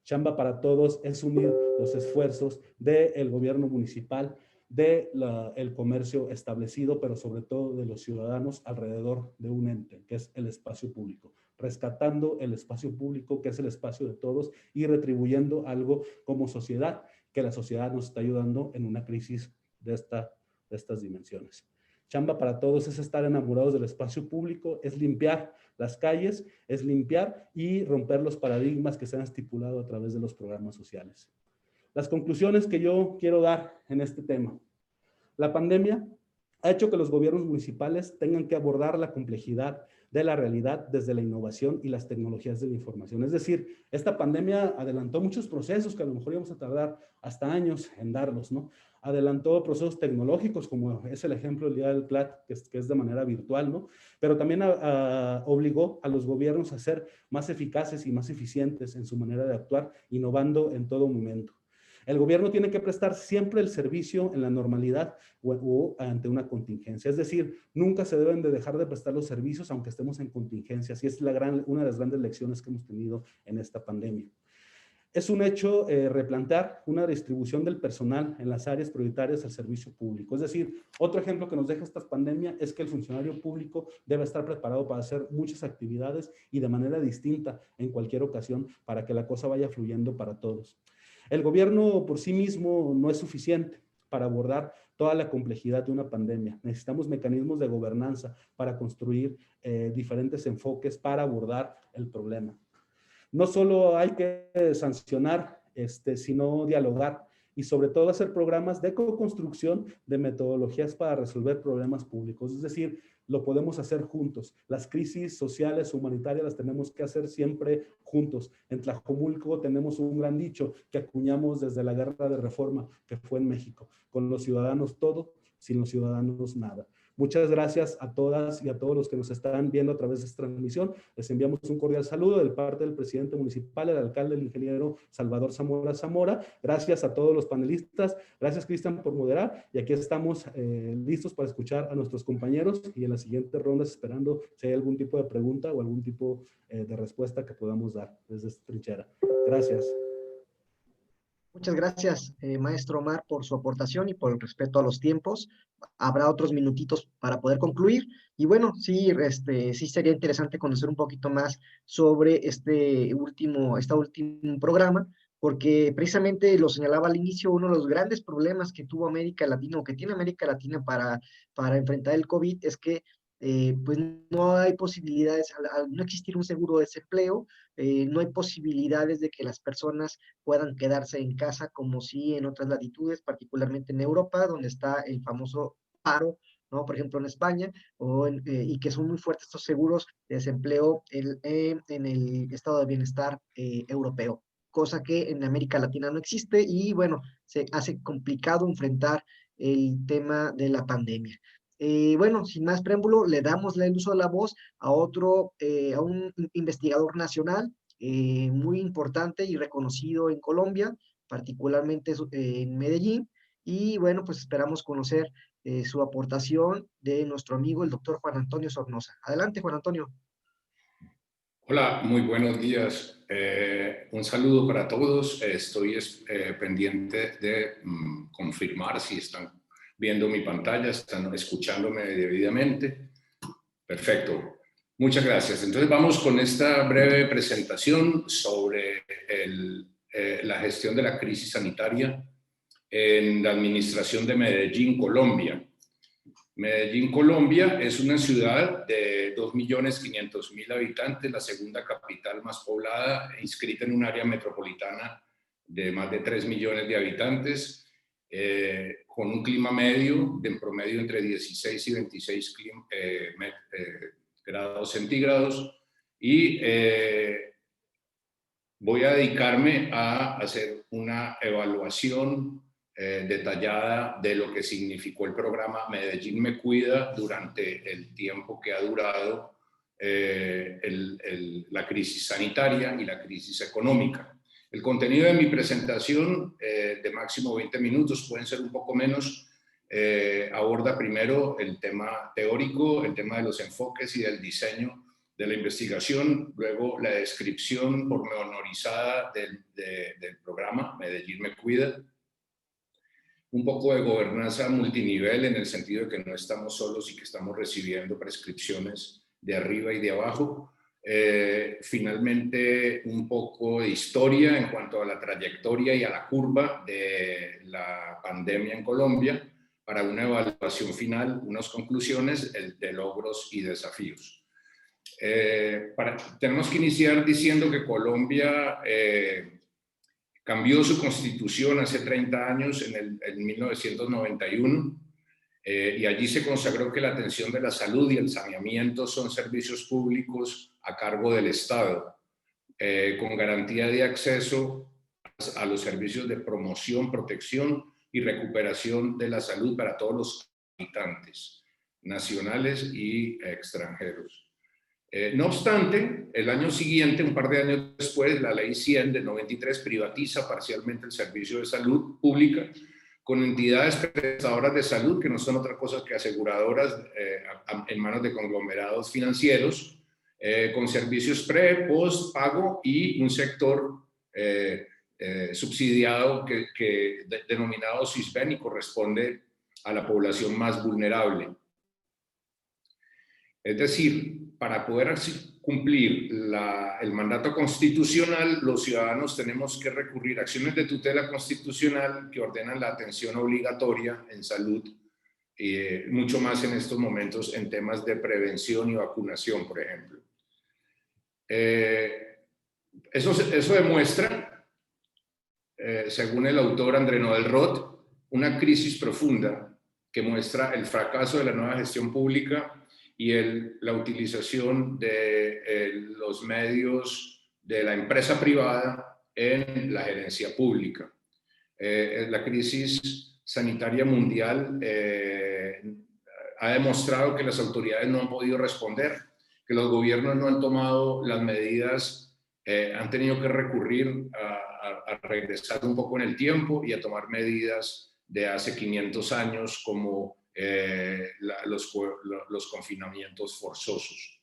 Chamba para todos es unir los esfuerzos del gobierno municipal, del comercio establecido, pero sobre todo de los ciudadanos alrededor de un ente, que es el espacio público. Rescatando el espacio público, que es el espacio de todos, y retribuyendo algo como sociedad, que la sociedad nos está ayudando en una crisis de estas dimensiones. Chamba para todos es estar enamorados del espacio público, es limpiar las calles, es limpiar y romper los paradigmas que se han estipulado a través de los programas sociales. Las conclusiones que yo quiero dar en este tema. La pandemia ha hecho que los gobiernos municipales tengan que abordar la complejidad de la realidad desde la innovación y las tecnologías de la información. Es decir, esta pandemia adelantó muchos procesos que a lo mejor íbamos a tardar hasta años en darlos, ¿no? Adelantó procesos tecnológicos, como es el ejemplo del Día del CLAT, que es de manera virtual, ¿no? Pero también obligó a los gobiernos a ser más eficaces y más eficientes en su manera de actuar, innovando en todo momento. El gobierno tiene que prestar siempre el servicio en la normalidad o ante una contingencia. Es decir, nunca se deben de dejar de prestar los servicios aunque estemos en contingencias. Y es una de las grandes lecciones que hemos tenido en esta pandemia. Es un hecho replantear una distribución del personal en las áreas prioritarias al servicio público. Es decir, otro ejemplo que nos deja esta pandemia es que el funcionario público debe estar preparado para hacer muchas actividades y de manera distinta en cualquier ocasión para que la cosa vaya fluyendo para todos. El gobierno por sí mismo no es suficiente para abordar toda la complejidad de una pandemia. Necesitamos mecanismos de gobernanza para construir diferentes enfoques para abordar el problema. No solo hay que sancionar, sino dialogar y sobre todo hacer programas de co-construcción de metodologías para resolver problemas públicos. Es decir, lo podemos hacer juntos. Las crisis sociales, humanitarias, las tenemos que hacer siempre juntos. En Tlajomulco tenemos un gran dicho que acuñamos desde la Guerra de Reforma, que fue en México. Con los ciudadanos todo, sin los ciudadanos nada. Muchas gracias a todas y a todos los que nos están viendo a través de esta transmisión. Les enviamos un cordial saludo de parte del presidente municipal, el alcalde, el ingeniero Salvador Zamora Zamora. Gracias a todos los panelistas. Gracias, Cristian, por moderar. Y aquí estamos listos para escuchar a nuestros compañeros y en las siguientes rondas esperando si hay algún tipo de pregunta o algún tipo de respuesta que podamos dar desde esta trinchera. Gracias. Muchas gracias, maestro Omar, por su aportación y por el respeto a los tiempos. Habrá otros minutitos para poder concluir. Y bueno, sí, sí sería interesante conocer un poquito más sobre este último programa, porque precisamente lo señalaba al inicio, uno de los grandes problemas que tuvo América Latina o que tiene América Latina para enfrentar el COVID es que pues no hay posibilidades, al no existir un seguro de desempleo, no hay posibilidades de que las personas puedan quedarse en casa como si en otras latitudes, particularmente en Europa, donde está el famoso paro, ¿no? Por ejemplo, en España, y que son muy fuertes estos seguros de desempleo en el estado de bienestar europeo, cosa que en América Latina no existe y bueno, se hace complicado enfrentar el tema de la pandemia. Bueno, sin más preámbulo, le damos el uso de la voz a un investigador nacional muy importante y reconocido en Colombia, particularmente en Medellín. Y bueno, pues esperamos conocer su aportación de nuestro amigo, el doctor Juan Antonio Sornosa. Adelante, Juan Antonio. Hola, muy buenos días. Un saludo para todos. Estoy pendiente de confirmar si están viendo mi pantalla, están escuchándome debidamente. Perfecto. Muchas gracias. Entonces vamos con esta breve presentación sobre la gestión de la crisis sanitaria en la administración de Medellín, Colombia. Medellín, Colombia es una ciudad de 2.500.000 habitantes, la segunda capital más poblada, inscrita en un área metropolitana de más de 3 millones de habitantes, con un clima medio, en promedio entre 16 y 26 grados centígrados, y voy a dedicarme a hacer una evaluación detallada de lo que significó el programa Medellín Me Cuida durante el tiempo que ha durado la crisis sanitaria y la crisis económica. El contenido de mi presentación, de máximo 20 minutos, pueden ser un poco menos, aborda primero el tema teórico, el tema de los enfoques y del diseño de la investigación, luego la descripción pormenorizada del programa Medellín Me Cuida, un poco de gobernanza multinivel en el sentido de que no estamos solos y que estamos recibiendo prescripciones de arriba y de abajo. Finalmente, un poco de historia en cuanto a la trayectoria y a la curva de la pandemia en Colombia, para una evaluación final, unas conclusiones de logros y desafíos. Tenemos que iniciar diciendo que Colombia cambió su constitución hace 30 años, en 1991, y allí se consagró que la atención de la salud y el saneamiento son servicios públicos a cargo del Estado, con garantía de acceso a los servicios de promoción, protección y recuperación de la salud para todos los habitantes, nacionales y extranjeros. No obstante, el año siguiente, un par de años después, la Ley 100 del 93 privatiza parcialmente el servicio de salud pública con entidades prestadoras de salud que no son otra cosa que aseguradoras en manos de conglomerados financieros, con servicios pre, post, pago y un sector subsidiado denominado SISBEN y corresponde a la población más vulnerable. Es decir, para poder cumplir el mandato constitucional, los ciudadanos tenemos que recurrir a acciones de tutela constitucional que ordenan la atención obligatoria en salud, mucho más en estos momentos en temas de prevención y vacunación, por ejemplo. Eso demuestra, según el autor André Noel Roth, una crisis profunda que muestra el fracaso de la nueva gestión pública y la utilización de los medios de la empresa privada en la gerencia pública. La crisis sanitaria mundial ha demostrado que las autoridades no han podido responder, que los gobiernos no han tomado las medidas, han tenido que recurrir a regresar un poco en el tiempo y a tomar medidas de hace 500 años como los confinamientos forzosos.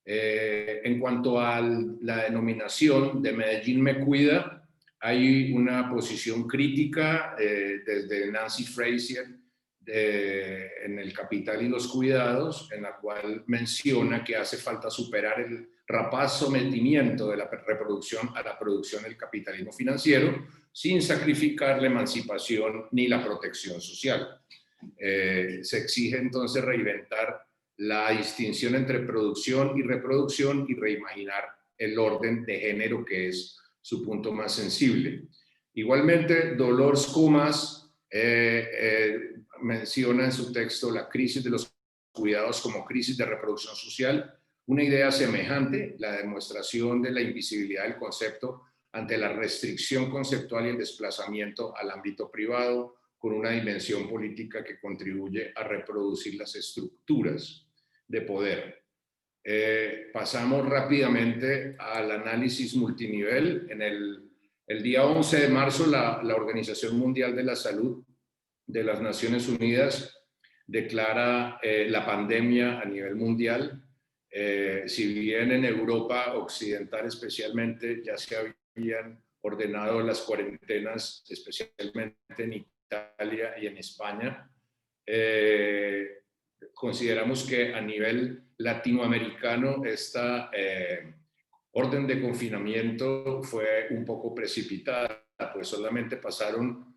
En cuanto a la denominación de Medellín Me Cuida, hay una posición crítica desde Nancy Fraser en El Capital y los Cuidados, en la cual menciona que hace falta superar el rapaz sometimiento de la reproducción a la producción del capitalismo financiero sin sacrificar la emancipación ni la protección social. Se exige entonces reinventar la distinción entre producción y reproducción y reimaginar el orden de género, que es su punto más sensible. Igualmente, Dolores Comas menciona en su texto la crisis de los cuidados como crisis de reproducción social, una idea semejante, la demostración de la invisibilidad del concepto ante la restricción conceptual y el desplazamiento al ámbito privado, con una dimensión política que contribuye a reproducir las estructuras de poder. Pasamos rápidamente al análisis multinivel. En el día 11 de marzo, la Organización Mundial de la Salud de las Naciones Unidas declara la pandemia a nivel mundial. Si bien en Europa Occidental especialmente ya se habían ordenado las cuarentenas, especialmente en Italia y en España, consideramos que a nivel latinoamericano esta orden de confinamiento fue un poco precipitada, pues solamente pasaron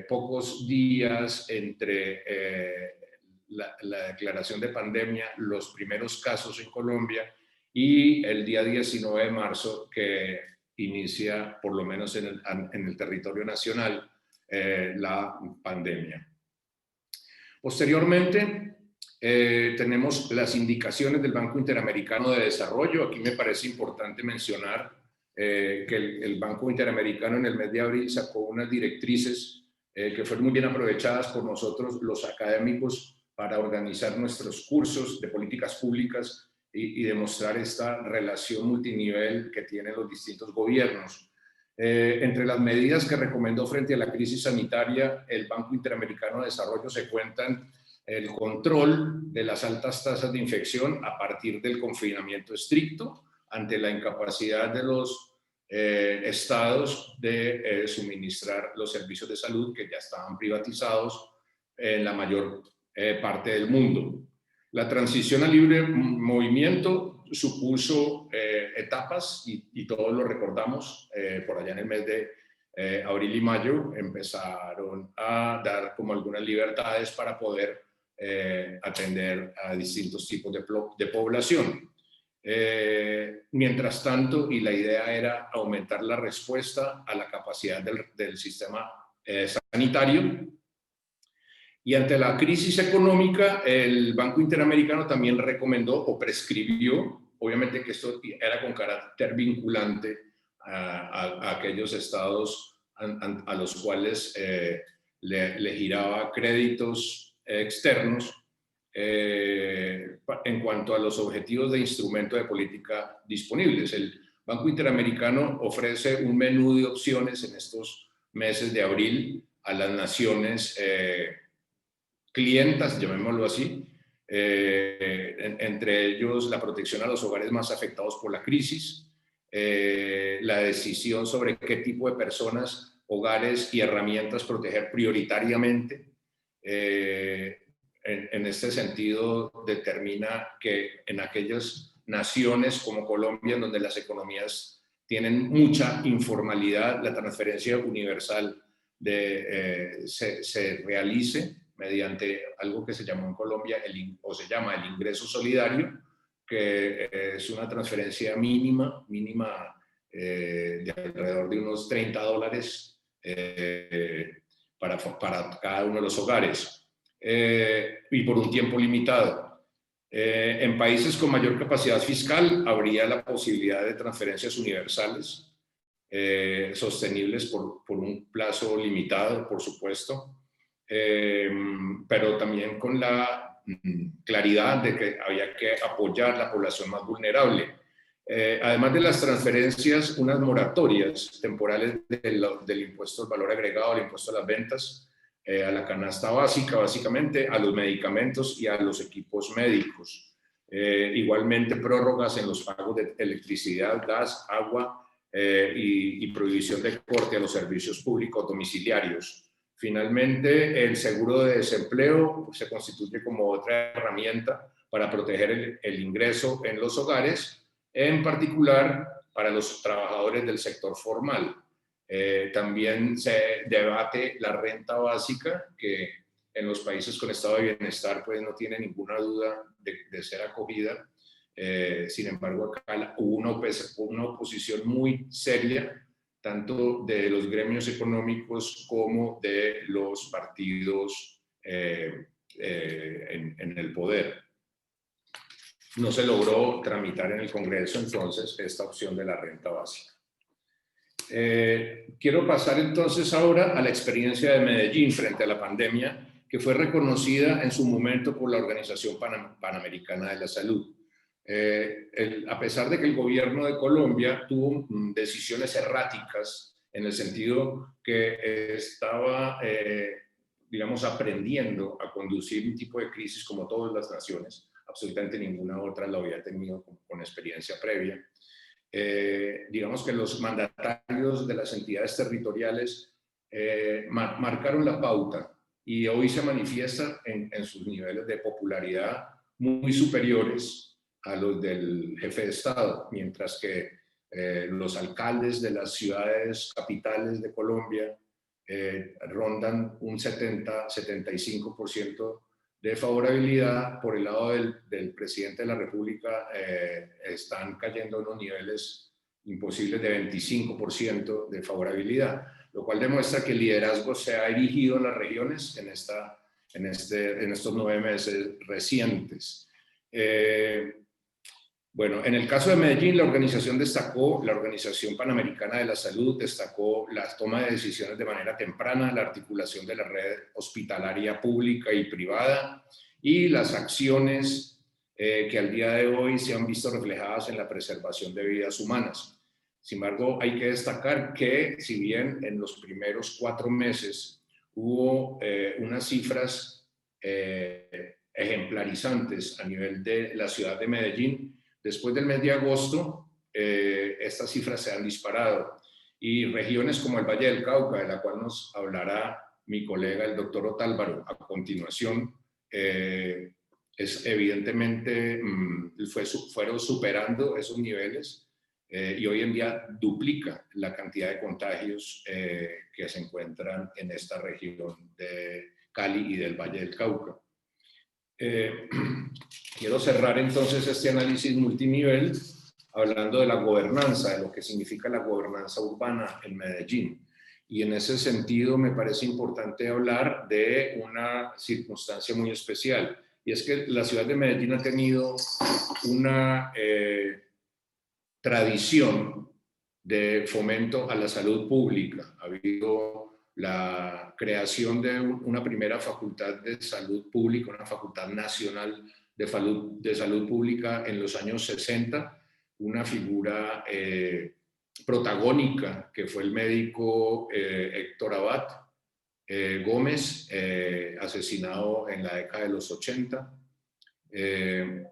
pocos días entre la declaración de pandemia, los primeros casos en Colombia, y el día 19 de marzo que inicia, por lo menos en el territorio nacional, la pandemia. Posteriormente, tenemos las indicaciones del Banco Interamericano de Desarrollo. Aquí me parece importante mencionar que el Banco Interamericano en el mes de abril sacó unas directrices que fueron muy bien aprovechadas por nosotros, los académicos, para organizar nuestros cursos de políticas públicas y demostrar esta relación multinivel que tienen los distintos gobiernos. Entre las medidas que recomendó frente a la crisis sanitaria, el Banco Interamericano de Desarrollo se cuentan el control de las altas tasas de infección a partir del confinamiento estricto ante la incapacidad de los estados de suministrar los servicios de salud que ya estaban privatizados en la mayor parte del mundo. La transición al libre movimiento supuso etapas y todos lo recordamos, por allá en el mes de abril y mayo empezaron a dar como algunas libertades para poder atender a distintos tipos de población. Mientras tanto, y la idea era aumentar la respuesta a la capacidad del sistema sanitario. Y ante la crisis económica, el Banco Interamericano también recomendó o prescribió, obviamente que esto era con carácter vinculante a aquellos estados a los cuales le giraba créditos externos en cuanto a los objetivos de instrumento de política disponibles. El Banco Interamericano ofrece un menú de opciones en estos meses de abril a las naciones clientas, llamémoslo así, entre ellos la protección a los hogares más afectados por la crisis, la decisión sobre qué tipo de personas, hogares y herramientas proteger prioritariamente. En este sentido, determina que en aquellas naciones como Colombia, en donde las economías tienen mucha informalidad, la transferencia universal se realice mediante algo que se llamó en Colombia se llama el ingreso solidario, que es una transferencia mínima de alrededor de unos $30 para cada uno de los hogares y por un tiempo limitado. En países con mayor capacidad fiscal habría la posibilidad de transferencias universales sostenibles por un plazo limitado, por supuesto. Pero también con la claridad de que había que apoyar a la población más vulnerable. Además de las transferencias, unas moratorias temporales del impuesto al valor agregado, al impuesto a las ventas, a la canasta básica, básicamente, a los medicamentos y a los equipos médicos. Igualmente, prórrogas en los pagos de electricidad, gas, agua, y prohibición de corte a los servicios públicos domiciliarios. Finalmente, el seguro de desempleo se constituye como otra herramienta para proteger el ingreso en los hogares, en particular para los trabajadores del sector formal. También se debate la renta básica, que en los países con estado de bienestar pues no tiene ninguna duda de ser acogida. Sin embargo, acá hubo una oposición muy seria, tanto de los gremios económicos como de los partidos en el poder. No se logró tramitar en el Congreso entonces esta opción de la renta básica. Quiero pasar entonces ahora a la experiencia de Medellín frente a la pandemia, que fue reconocida en su momento por la Organización Panamericana de la Salud. A pesar de que el gobierno de Colombia tuvo decisiones erráticas en el sentido que estaba, digamos, aprendiendo a conducir un tipo de crisis como todas las naciones, absolutamente ninguna otra lo había tenido con experiencia previa. Digamos que los mandatarios de las entidades territoriales marcaron la pauta y hoy se manifiesta en sus niveles de popularidad muy superiores a los del jefe de Estado, mientras que los alcaldes de las ciudades capitales de Colombia rondan un 70-75% de favorabilidad. Por el lado del presidente de la República están cayendo en unos niveles imposibles de 25% de favorabilidad, lo cual demuestra que el liderazgo se ha erigido en las regiones en estos 9 meses recientes. Bueno, en el caso de Medellín, la Organización Panamericana de la Salud destacó la toma de decisiones de manera temprana, la articulación de la red hospitalaria pública y privada y las acciones que al día de hoy se han visto reflejadas en la preservación de vidas humanas. Sin embargo, hay que destacar que si bien en los primeros 4 meses hubo unas cifras ejemplarizantes a nivel de la ciudad de Medellín, después del mes de agosto, estas cifras se han disparado y regiones como el Valle del Cauca, de la cual nos hablará mi colega el doctor Otálvaro a continuación, evidentemente fueron superando esos niveles y hoy en día duplica la cantidad de contagios que se encuentran en esta región de Cali y del Valle del Cauca. Quiero cerrar entonces este análisis multinivel hablando de la gobernanza, de lo que significa la gobernanza urbana en Medellín. Y en ese sentido me parece importante hablar de una circunstancia muy especial, y es que la ciudad de Medellín ha tenido una tradición de fomento a la salud pública. Ha habido la creación de una primera facultad de salud pública, una facultad nacional de salud pública en los años 60, una figura protagónica que fue el médico Héctor Abad Gómez, asesinado en la década de los 80,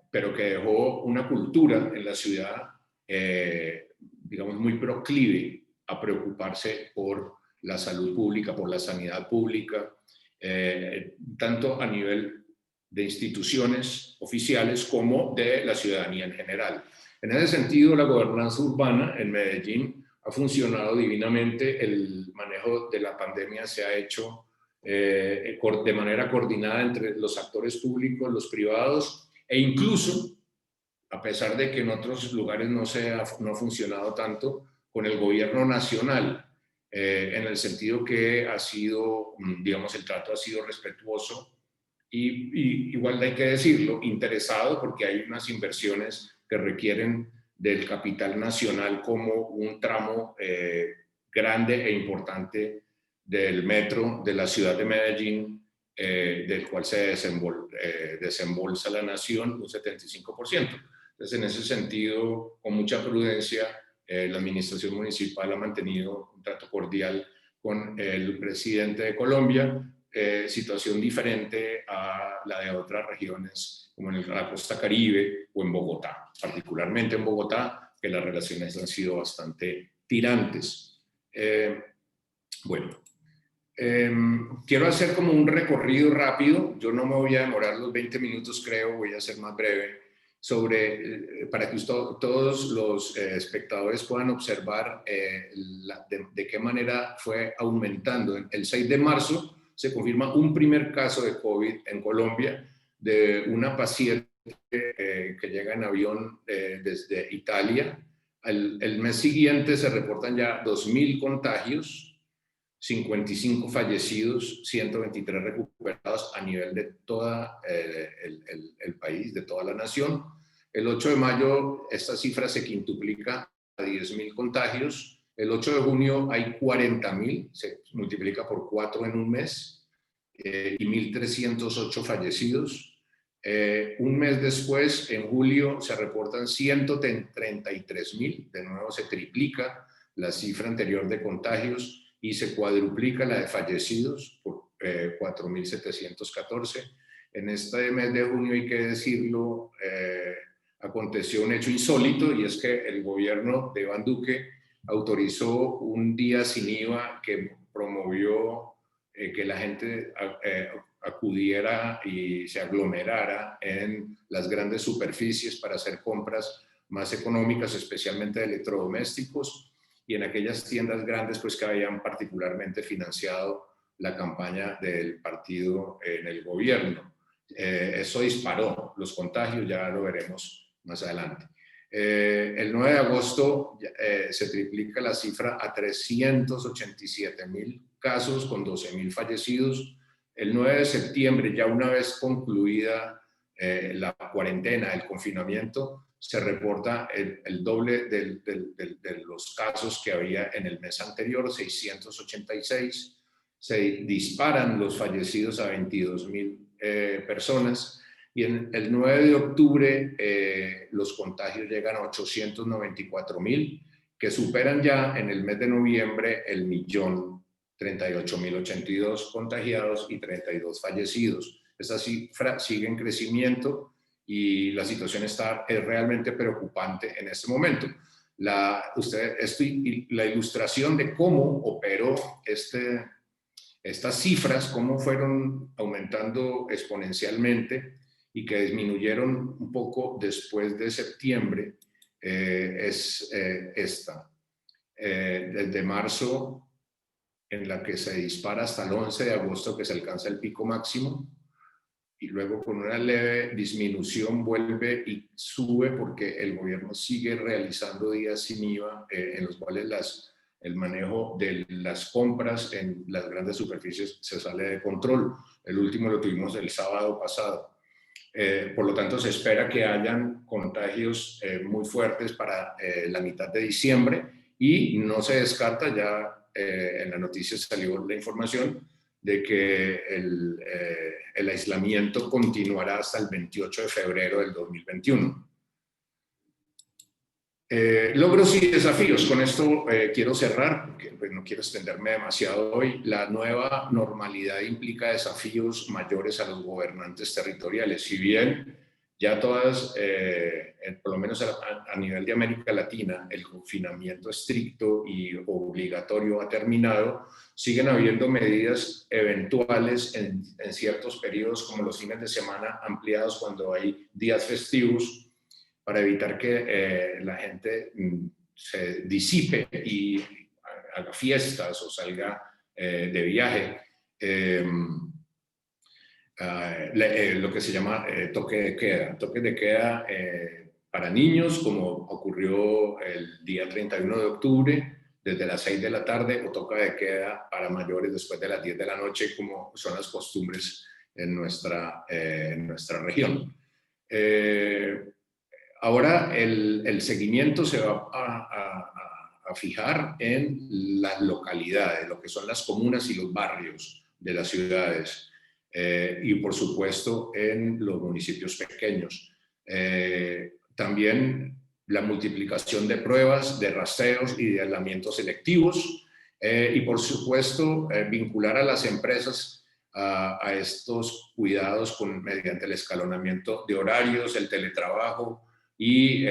pero que dejó una cultura en la ciudad, digamos, muy proclive a preocuparse por la salud pública, por la sanidad pública, tanto a nivel de instituciones oficiales como de la ciudadanía en general. En ese sentido, la gobernanza urbana en Medellín ha funcionado divinamente. El manejo de la pandemia se ha hecho de manera coordinada entre los actores públicos, los privados, e incluso, a pesar de que en otros lugares no ha funcionado tanto, con el gobierno nacional, en el sentido que ha sido, digamos, el trato ha sido respetuoso y igual hay que decirlo, interesado, porque hay unas inversiones que requieren del capital nacional como un tramo grande e importante del metro de la ciudad de Medellín, del cual se desembolsa la nación un 75%. Entonces, en ese sentido, con mucha prudencia, la administración municipal ha mantenido un trato cordial con el presidente de Colombia, situación diferente a la de otras regiones como en la costa Caribe o en Bogotá, particularmente en Bogotá, que las relaciones han sido bastante tirantes. Bueno, quiero hacer como un recorrido rápido. Yo no me voy a demorar los 20 minutos, creo, voy a ser más breve, para que todos los espectadores puedan observar de qué manera fue aumentando. El 6 de marzo se confirma un primer caso de COVID en Colombia de una paciente que llega en avión desde Italia. El mes siguiente se reportan ya 2.000 contagios, 55 fallecidos, 123 recuperados a nivel de todo el país, de toda la nación. El 8 de mayo esta cifra se quintuplica a 10.000 contagios. El 8 de junio hay 40.000, se multiplica por 4 en un mes, y 1.308 fallecidos. Un mes después, en julio, se reportan 133.000, de nuevo se triplica la cifra anterior de contagios y se cuadruplica la de fallecidos por 4.714. En este mes de junio, hay que decirlo, aconteció un hecho insólito, y es que el gobierno de Iván Duque autorizó un día sin IVA que promovió que la gente acudiera y se aglomerara en las grandes superficies para hacer compras más económicas, especialmente de electrodomésticos, y en aquellas tiendas grandes pues que habían particularmente financiado la campaña del partido en el gobierno. Eso disparó los contagios, ya lo veremos más adelante. El 9 de agosto se triplica la cifra a 387.000 casos con 12.000 fallecidos. El 9 de septiembre, ya una vez concluida la cuarentena, el confinamiento, se reporta el doble de los casos que había en el mes anterior, 686. Se disparan los fallecidos a 22.000 personas. Y en el 9 de octubre los contagios llegan a 894.000, que superan ya en el mes de noviembre el 1.038.082 contagiados y 32 fallecidos. Esta cifra sigue en crecimiento y la situación es realmente preocupante en este momento. La ilustración de cómo operó estas cifras, cómo fueron aumentando exponencialmente y que disminuyeron un poco después de septiembre, es esta. Desde marzo, en la que se dispara, hasta el 11 de agosto, que se alcanza el pico máximo, y luego con una leve disminución vuelve y sube porque el gobierno sigue realizando días sin IVA en los cuales el manejo de las compras en las grandes superficies se sale de control. El último lo tuvimos el sábado pasado. Por lo tanto, se espera que hayan contagios muy fuertes para la mitad de diciembre, y no se descarta, ya en la noticia salió la información de que el aislamiento continuará hasta el 28 de febrero del 2021. Logros y desafíos. Con esto quiero cerrar, porque pues, no quiero extenderme demasiado hoy. La nueva normalidad implica desafíos mayores a los gobernantes territoriales. Si bien ya todas, por lo menos a nivel de América Latina, el confinamiento estricto y obligatorio ha terminado, siguen habiendo medidas eventuales en ciertos periodos, como los fines de semana ampliados cuando hay días festivos, para evitar que la gente se disipe y haga fiestas o salga de viaje. Lo que se llama toque de queda. Toque de queda para niños, como ocurrió el día 31 de octubre, desde las 6 de la tarde, o toque de queda para mayores después de las 10 de la noche, como son las costumbres en nuestra región. Ahora el seguimiento se va a fijar en las localidades, lo que son las comunas y los barrios de las ciudades, y por supuesto en los municipios pequeños. También la multiplicación de pruebas, de rastreos y de aislamientos selectivos, y por supuesto vincular a las empresas a estos cuidados mediante el escalonamiento de horarios, el teletrabajo y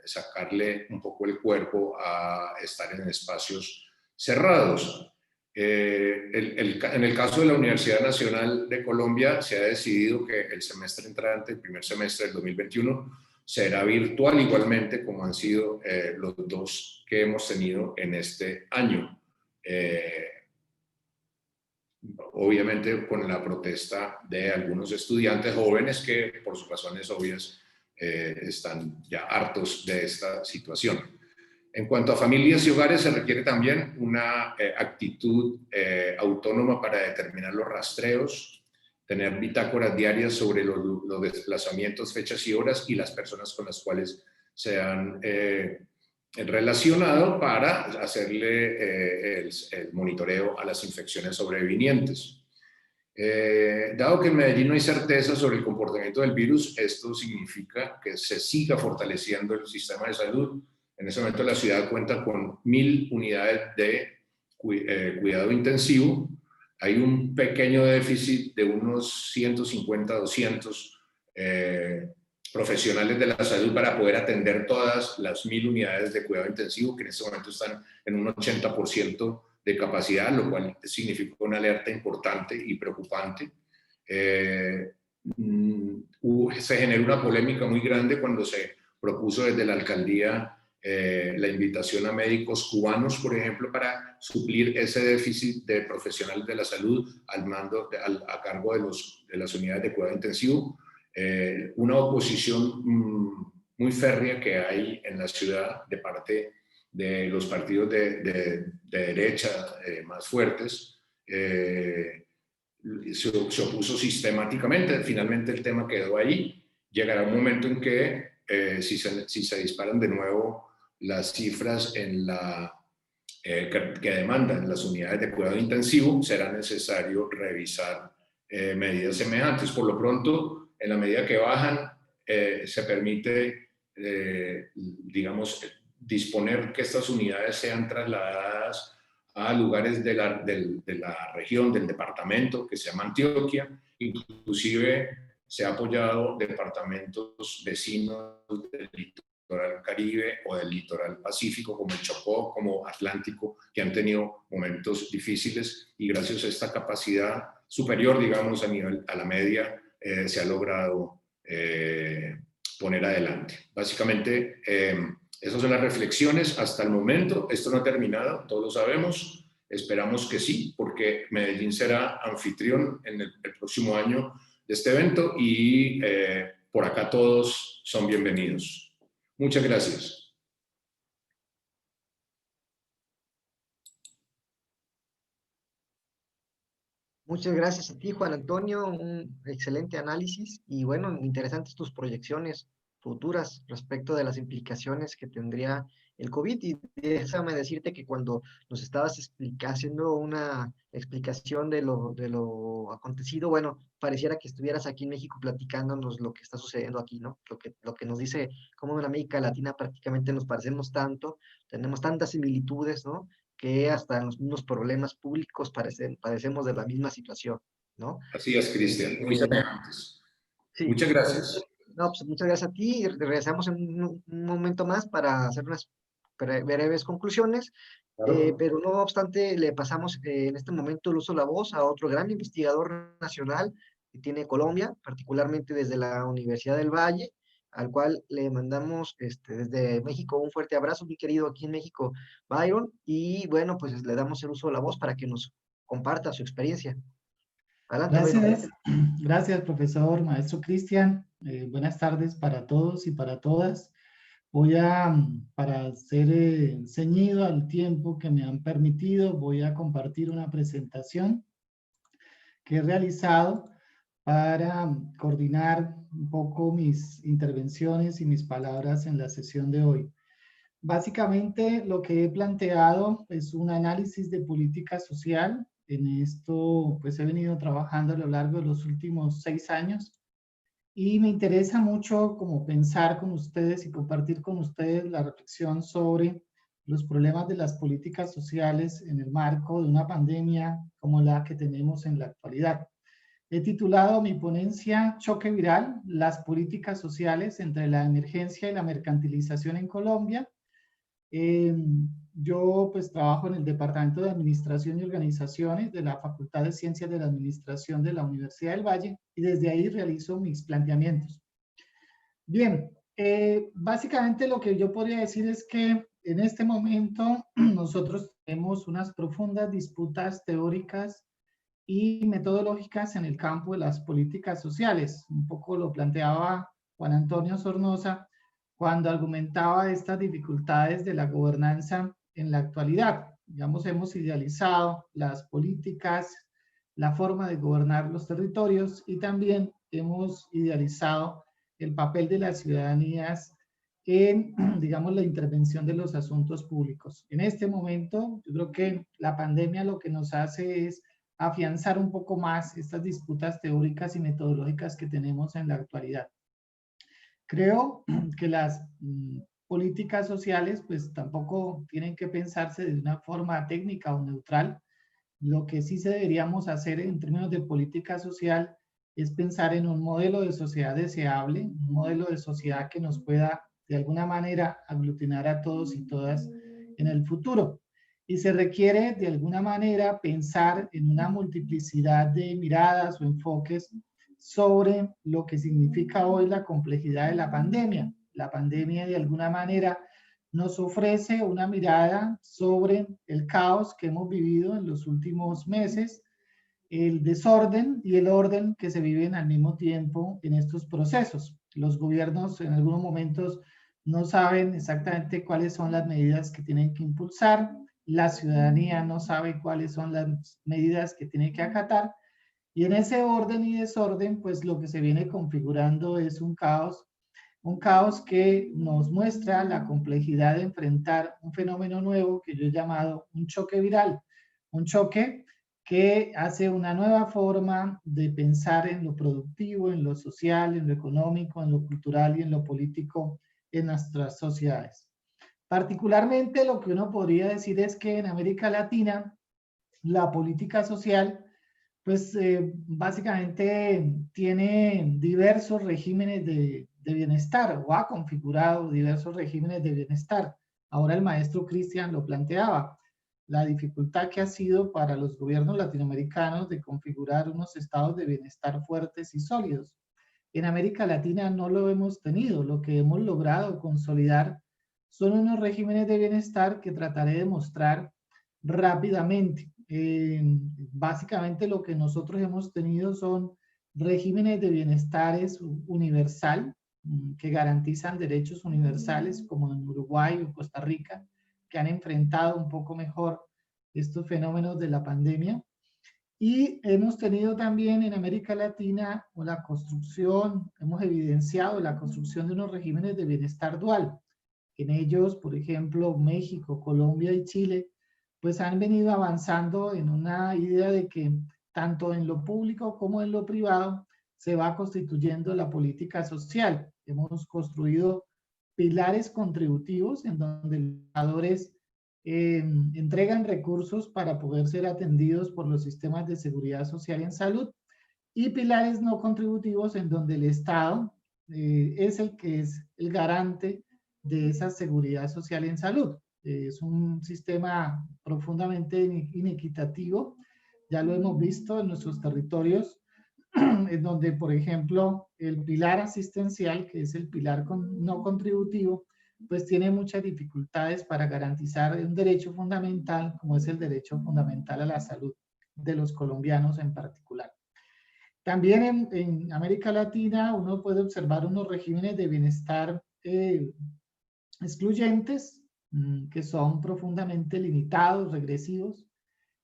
sacarle un poco el cuerpo a estar en espacios cerrados. En el caso de la Universidad Nacional de Colombia, se ha decidido que el semestre entrante, el primer semestre del 2021, será virtual igualmente como han sido los dos que hemos tenido en este año. Obviamente con la protesta de algunos estudiantes jóvenes que por sus razones obvias están ya hartos de esta situación. En cuanto a familias y hogares, se requiere también una actitud autónoma para determinar los rastreos, tener bitácoras diarias sobre los desplazamientos, fechas y horas y las personas con las cuales se han relacionado para hacerle el monitoreo a las infecciones sobrevinientes. Dado que en Medellín no hay certeza sobre el comportamiento del virus, esto significa que se siga fortaleciendo el sistema de salud. En ese momento la ciudad cuenta con 1.000 unidades de cuidado intensivo. Hay un pequeño déficit de unos 150, 200 profesionales de la salud para poder atender todas las 1.000 unidades de cuidado intensivo, que en este momento están en un 80% de capacidad, lo cual significa una alerta importante y preocupante. Se generó una polémica muy grande cuando se propuso desde la alcaldía la invitación a médicos cubanos, por ejemplo, para suplir ese déficit de profesionales de la salud a cargo de las unidades de cuidado intensivo. Una oposición muy férrea que hay en la ciudad de parte de los partidos de derecha más fuertes, se opuso sistemáticamente. Finalmente el tema quedó ahí. Llegará un momento en que si se disparan de nuevo las cifras que demandan las unidades de cuidado intensivo, será necesario revisar medidas semejantes. Por lo pronto, en la medida que bajan, se permite, digamos, disponer que estas unidades sean trasladadas a lugares de la región, del departamento que se llama Antioquia. Inclusive se ha apoyado departamentos vecinos del litoral Caribe o del litoral Pacífico, como el Chocó, como Atlántico, que han tenido momentos difíciles, y gracias a esta capacidad superior, digamos, a la media, se ha logrado poner adelante. Básicamente, esas son las reflexiones hasta el momento. Esto no ha terminado, todos lo sabemos. Esperamos que sí, porque Medellín será anfitrión en el próximo año de este evento y por acá todos son bienvenidos. Muchas gracias. Muchas gracias a ti, Juan Antonio, un excelente análisis y bueno, interesantes tus proyecciones futuras respecto de las implicaciones que tendría el COVID. Y déjame decirte que cuando nos estabas haciendo una explicación de lo acontecido, bueno, pareciera que estuvieras aquí en México platicándonos lo que está sucediendo aquí, ¿no? Lo que nos dice cómo en América Latina prácticamente nos parecemos tanto, tenemos tantas similitudes, ¿no? Que hasta en los mismos problemas públicos padecemos de la misma situación, ¿no? Así es, Cristian, muy semejantes. Sí. Muchas gracias. No, pues muchas gracias a ti y regresamos en un momento más para hacer unas breves conclusiones, Claro. pero no obstante le pasamos en este momento el uso de la voz a otro gran investigador nacional que tiene Colombia, particularmente desde la Universidad del Valle, al cual le mandamos desde México un fuerte abrazo, mi querido aquí en México, Byron, y bueno, pues le damos el uso de la voz para que nos comparta su experiencia. Adelante, Byron. Gracias, gracias profesor, maestro Cristian. Buenas tardes para todos y para todas. Voy para ser ceñido al tiempo que me han permitido, voy a compartir una presentación que he realizado para coordinar un poco mis intervenciones y mis palabras en la sesión de hoy. Básicamente lo que he planteado es un análisis de política social. En esto pues he venido trabajando a lo largo de los últimos 6 años y me interesa mucho como pensar con ustedes y compartir con ustedes la reflexión sobre los problemas de las políticas sociales en el marco de una pandemia como la que tenemos en la actualidad. He titulado mi ponencia Choque Viral, las políticas sociales entre la emergencia y la mercantilización en Colombia. Yo pues trabajo en el Departamento de Administración y Organizaciones de la Facultad de Ciencias de la Administración de la Universidad del Valle y desde ahí realizo mis planteamientos. Bien, básicamente lo que yo podría decir es que en este momento nosotros tenemos unas profundas disputas teóricas y metodológicas en el campo de las políticas sociales. Un poco lo planteaba Juan Antonio Sornosa cuando argumentaba estas dificultades de la gobernanza en la actualidad. Digamos, hemos idealizado las políticas, la forma de gobernar los territorios y también hemos idealizado el papel de las ciudadanías en, digamos, la intervención de los asuntos públicos. En este momento, yo creo que la pandemia lo que nos hace es afianzar un poco más estas disputas teóricas y metodológicas que tenemos en la actualidad. Creo que las políticas sociales pues tampoco tienen que pensarse de una forma técnica o neutral. Lo que sí se deberíamos hacer en términos de política social es pensar en un modelo de sociedad deseable, un modelo de sociedad que nos pueda de alguna manera aglutinar a todos y todas en el futuro. Y se requiere de alguna manera pensar en una multiplicidad de miradas o enfoques sobre lo que significa hoy la complejidad de la pandemia. La pandemia de alguna manera nos ofrece una mirada sobre el caos que hemos vivido en los últimos meses, el desorden y el orden que se viven al mismo tiempo en estos procesos. Los gobiernos en algunos momentos no saben exactamente cuáles son las medidas que tienen que impulsar, la ciudadanía no sabe cuáles son las medidas que tiene que acatar, y en ese orden y desorden, pues lo que se viene configurando es un caos que nos muestra la complejidad de enfrentar un fenómeno nuevo que yo he llamado un choque viral, un choque que hace una nueva forma de pensar en lo productivo, en lo social, en lo económico, en lo cultural y en lo político en nuestras sociedades. Particularmente lo que uno podría decir es que en América Latina la política social pues básicamente tiene diversos regímenes de bienestar o ha configurado diversos regímenes de bienestar. Ahora el maestro Cristian lo planteaba, la dificultad que ha sido para los gobiernos latinoamericanos de configurar unos estados de bienestar fuertes y sólidos. En América Latina no lo hemos tenido, lo que hemos logrado consolidar son unos regímenes de bienestar que trataré de mostrar rápidamente. Básicamente lo que nosotros hemos tenido son regímenes de bienestares universal, que garantizan derechos universales, como en Uruguay o Costa Rica, que han enfrentado un poco mejor estos fenómenos de la pandemia. Y hemos tenido también en América Latina la construcción, hemos evidenciado la construcción de unos regímenes de bienestar dual. En ellos, por ejemplo, México, Colombia y Chile, pues han venido avanzando en una idea de que tanto en lo público como en lo privado se va constituyendo la política social. Hemos construido pilares contributivos en donde los trabajadores entregan recursos para poder ser atendidos por los sistemas de seguridad social en salud, y pilares no contributivos en donde el Estado es el que es el garante de esa seguridad social en salud. Es un sistema profundamente inequitativo, ya lo hemos visto en nuestros territorios, en donde, por ejemplo, el pilar asistencial, que es el pilar no contributivo, pues tiene muchas dificultades para garantizar un derecho fundamental, como es el derecho fundamental a la salud de los colombianos en particular. También en América Latina uno puede observar unos regímenes de bienestar excluyentes, que son profundamente limitados, regresivos.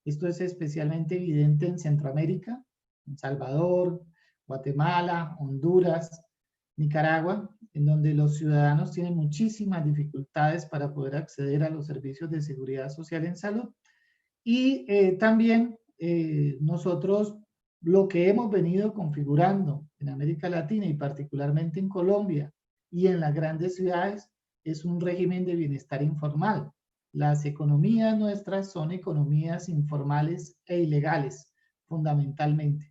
Esto es especialmente evidente en Centroamérica, en Salvador, Guatemala, Honduras, Nicaragua, en donde los ciudadanos tienen muchísimas dificultades para poder acceder a los servicios de seguridad social en salud. Y también nosotros lo que hemos venido configurando en América Latina y particularmente en Colombia y en las grandes ciudades es un régimen de bienestar informal. Las economías nuestras son economías informales e ilegales, fundamentalmente.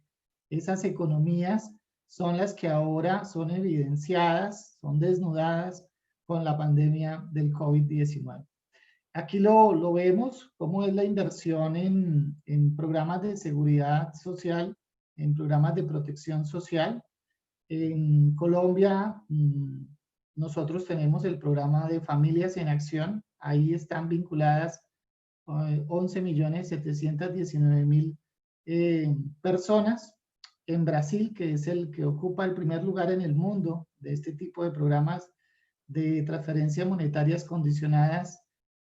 esas economías son las que ahora son evidenciadas, son desnudadas con la pandemia del COVID-19. Aquí lo vemos, cómo es la inversión en programas de seguridad social, en programas de protección social. En Colombia, nosotros tenemos el programa de Familias en Acción. Ahí están vinculadas 11.719.000 personas. En Brasil, que es el que ocupa el primer lugar en el mundo de este tipo de programas de transferencias monetarias condicionadas,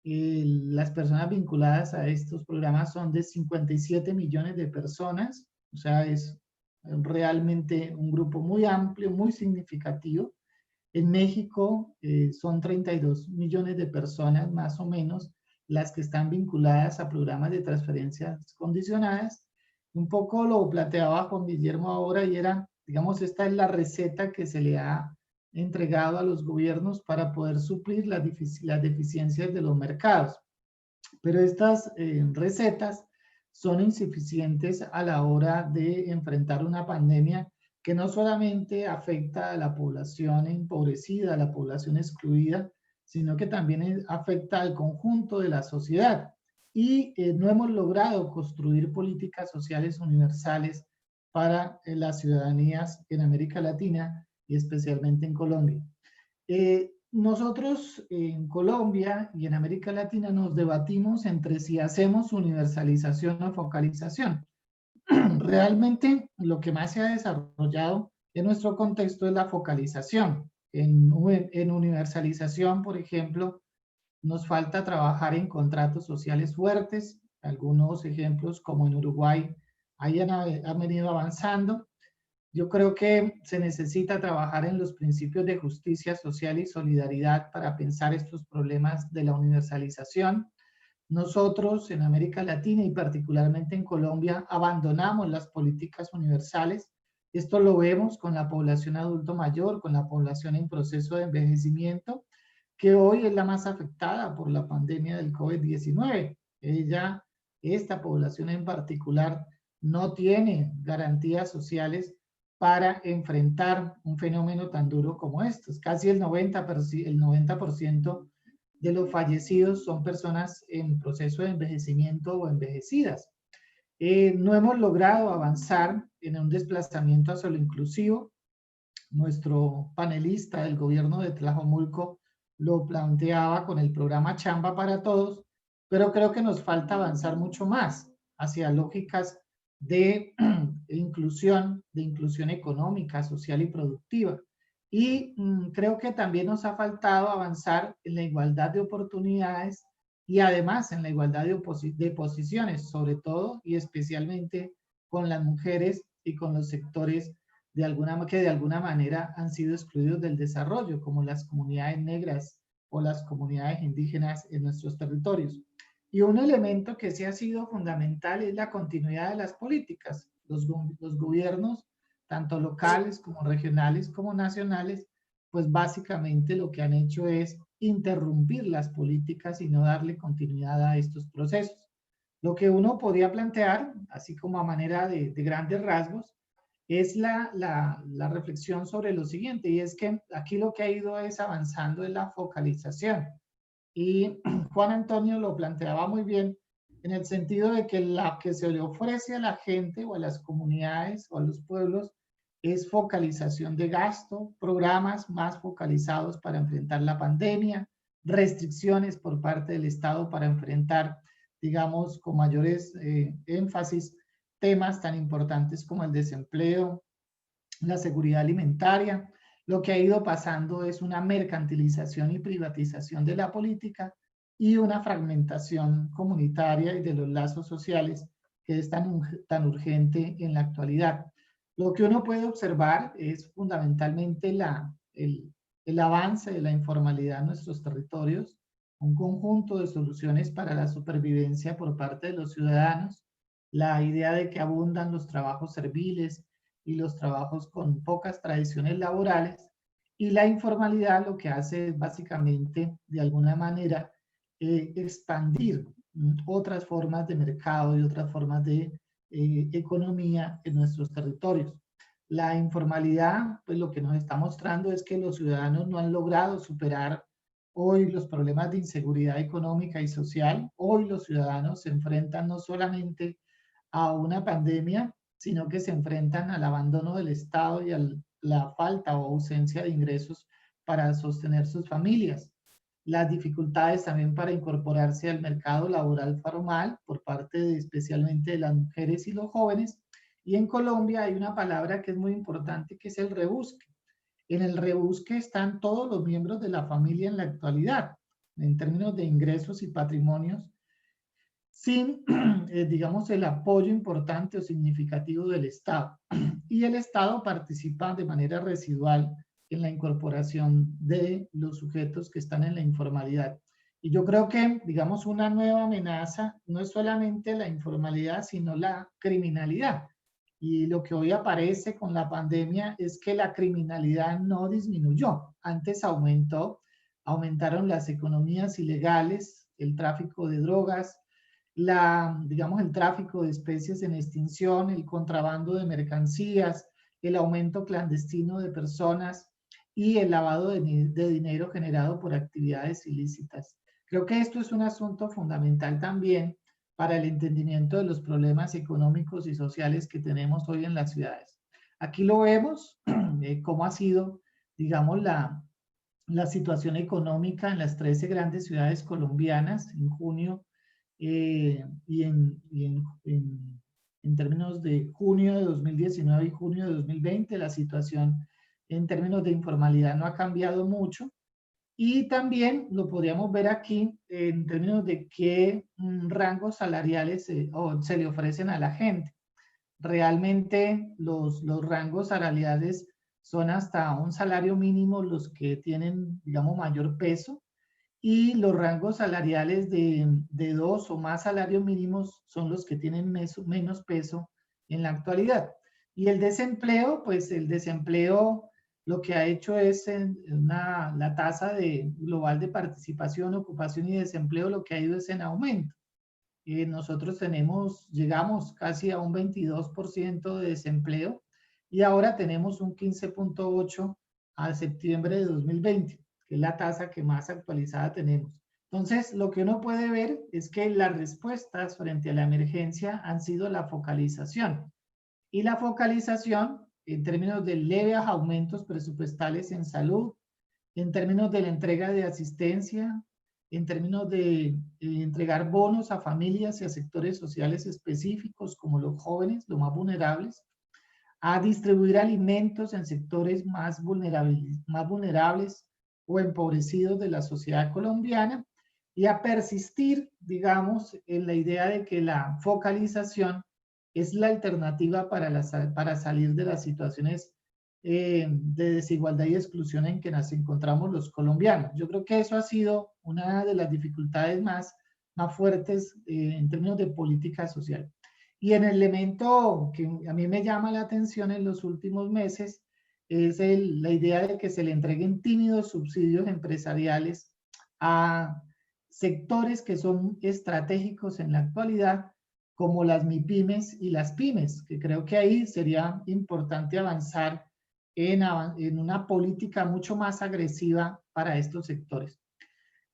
las personas vinculadas a estos programas son de 57 millones de personas, o sea, es realmente un grupo muy amplio, muy significativo. En México son 32 millones de personas más o menos las que están vinculadas a programas de transferencias condicionadas. Un poco lo planteaba Juan Guillermo ahora y era, digamos, esta es la receta que se le ha entregado a los gobiernos para poder suplir las deficiencias de los mercados. Pero estas recetas son insuficientes a la hora de enfrentar una pandemia que no solamente afecta a la población empobrecida, a la población excluida, sino que también afecta al conjunto de la sociedad. Y no hemos logrado construir políticas sociales universales para las ciudadanías en América Latina y especialmente en Colombia. Nosotros en Colombia y en América Latina nos debatimos entre si hacemos universalización o focalización. Realmente lo que más se ha desarrollado en nuestro contexto es la focalización. En universalización, por ejemplo, nos falta trabajar en contratos sociales fuertes. Algunos ejemplos, como en Uruguay, han venido avanzando. Yo creo que se necesita trabajar en los principios de justicia social y solidaridad para pensar estos problemas de la universalización. Nosotros en América Latina y particularmente en Colombia abandonamos las políticas universales. Esto lo vemos con la población adulto mayor, con la población en proceso de envejecimiento, que hoy es la más afectada por la pandemia del COVID-19. Esta población en particular, no tiene garantías sociales para enfrentar un fenómeno tan duro como estos. Casi el 90% de los fallecidos son personas en proceso de envejecimiento o envejecidas. No hemos logrado avanzar en un desplazamiento hacia lo inclusivo. Nuestro panelista del gobierno de Tlajomulco lo planteaba con el programa Chamba para Todos, pero creo que nos falta avanzar mucho más hacia lógicas de inclusión económica, social y productiva. Y creo que también nos ha faltado avanzar en la igualdad de oportunidades y además en la igualdad de posiciones, sobre todo y especialmente con las mujeres y con los sectores que de alguna manera han sido excluidos del desarrollo, como las comunidades negras o las comunidades indígenas en nuestros territorios. Y un elemento que sí ha sido fundamental es la continuidad de las políticas. Los gobiernos, tanto locales como regionales como nacionales, pues básicamente lo que han hecho es interrumpir las políticas y no darle continuidad a estos procesos. Lo que uno podría plantear, así como a manera de grandes rasgos, es la reflexión sobre lo siguiente, y es que aquí lo que ha ido es avanzando en la focalización. Y Juan Antonio lo planteaba muy bien en el sentido de que la que se le ofrece a la gente o a las comunidades o a los pueblos es focalización de gasto, programas más focalizados para enfrentar la pandemia, restricciones por parte del Estado para enfrentar, digamos, con mayores énfasis, temas tan importantes como el desempleo, la seguridad alimentaria. Lo que ha ido pasando es una mercantilización y privatización de la política y una fragmentación comunitaria y de los lazos sociales que es tan urgente en la actualidad. Lo que uno puede observar es fundamentalmente el avance de la informalidad en nuestros territorios, un conjunto de soluciones para la supervivencia por parte de los ciudadanos, la idea de que abundan los trabajos serviles y los trabajos con pocas tradiciones laborales, y la informalidad lo que hace es básicamente, de alguna manera, expandir otras formas de mercado y otras formas de economía en nuestros territorios. La informalidad, pues lo que nos está mostrando es que los ciudadanos no han logrado superar hoy los problemas de inseguridad económica y social. Hoy los ciudadanos se enfrentan no solamente a una pandemia, sino que se enfrentan al abandono del Estado y a la falta o ausencia de ingresos para sostener sus familias. Las dificultades también para incorporarse al mercado laboral formal por parte especialmente de las mujeres y los jóvenes. Y en Colombia hay una palabra que es muy importante, que es el rebusque. En el rebusque están todos los miembros de la familia en la actualidad, en términos de ingresos y patrimonios, sin, digamos, el apoyo importante o significativo del Estado. Y el Estado participa de manera residual en la incorporación de los sujetos que están en la informalidad. Y yo creo que, digamos, una nueva amenaza no es solamente la informalidad, sino la criminalidad. Y lo que hoy aparece con la pandemia es que la criminalidad no disminuyó. Antes aumentaron las economías ilegales, el tráfico de drogas, digamos, el tráfico de especies en extinción, el contrabando de mercancías, el aumento clandestino de personas y el lavado de dinero generado por actividades ilícitas. Creo que esto es un asunto fundamental también para el entendimiento de los problemas económicos y sociales que tenemos hoy en las ciudades. Aquí lo vemos, cómo ha sido, digamos, la situación económica en las 13 grandes ciudades colombianas en junio y en términos de junio de 2019 y junio de 2020, la situación en términos de informalidad no ha cambiado mucho. Y también lo podríamos ver aquí en términos de qué rangos salariales se le ofrecen a la gente. Realmente los rangos salariales son hasta un salario mínimo los que tienen, digamos, mayor peso, y los rangos salariales de 2 o más salarios mínimos son los que tienen menos peso en la actualidad. Y el desempleo, pues el desempleo lo que ha hecho es la tasa global de participación, ocupación y desempleo, lo que ha ido es en aumento. Nosotros llegamos casi a un 22% de desempleo y ahora tenemos un 15.8% a septiembre de 2020, que es la tasa que más actualizada tenemos. Entonces, lo que uno puede ver es que las respuestas frente a la emergencia han sido la focalización. Y la focalización en términos de leves aumentos presupuestales en salud, en términos de la entrega de asistencia, en términos de entregar bonos a familias y a sectores sociales específicos como los jóvenes, los más vulnerables, a distribuir alimentos en sectores más vulnerables o empobrecidos de la sociedad colombiana, y a persistir, digamos, en la idea de que la focalización es la alternativa para salir de las situaciones de desigualdad y exclusión en que nos encontramos los colombianos. Yo creo que eso ha sido una de las dificultades más fuertes en términos de política social. Y en el elemento que a mí me llama la atención en los últimos meses es la idea de que se le entreguen tímidos subsidios empresariales a sectores que son estratégicos en la actualidad, como las MIPYMES y las pymes, que creo que ahí sería importante avanzar en una política mucho más agresiva para estos sectores.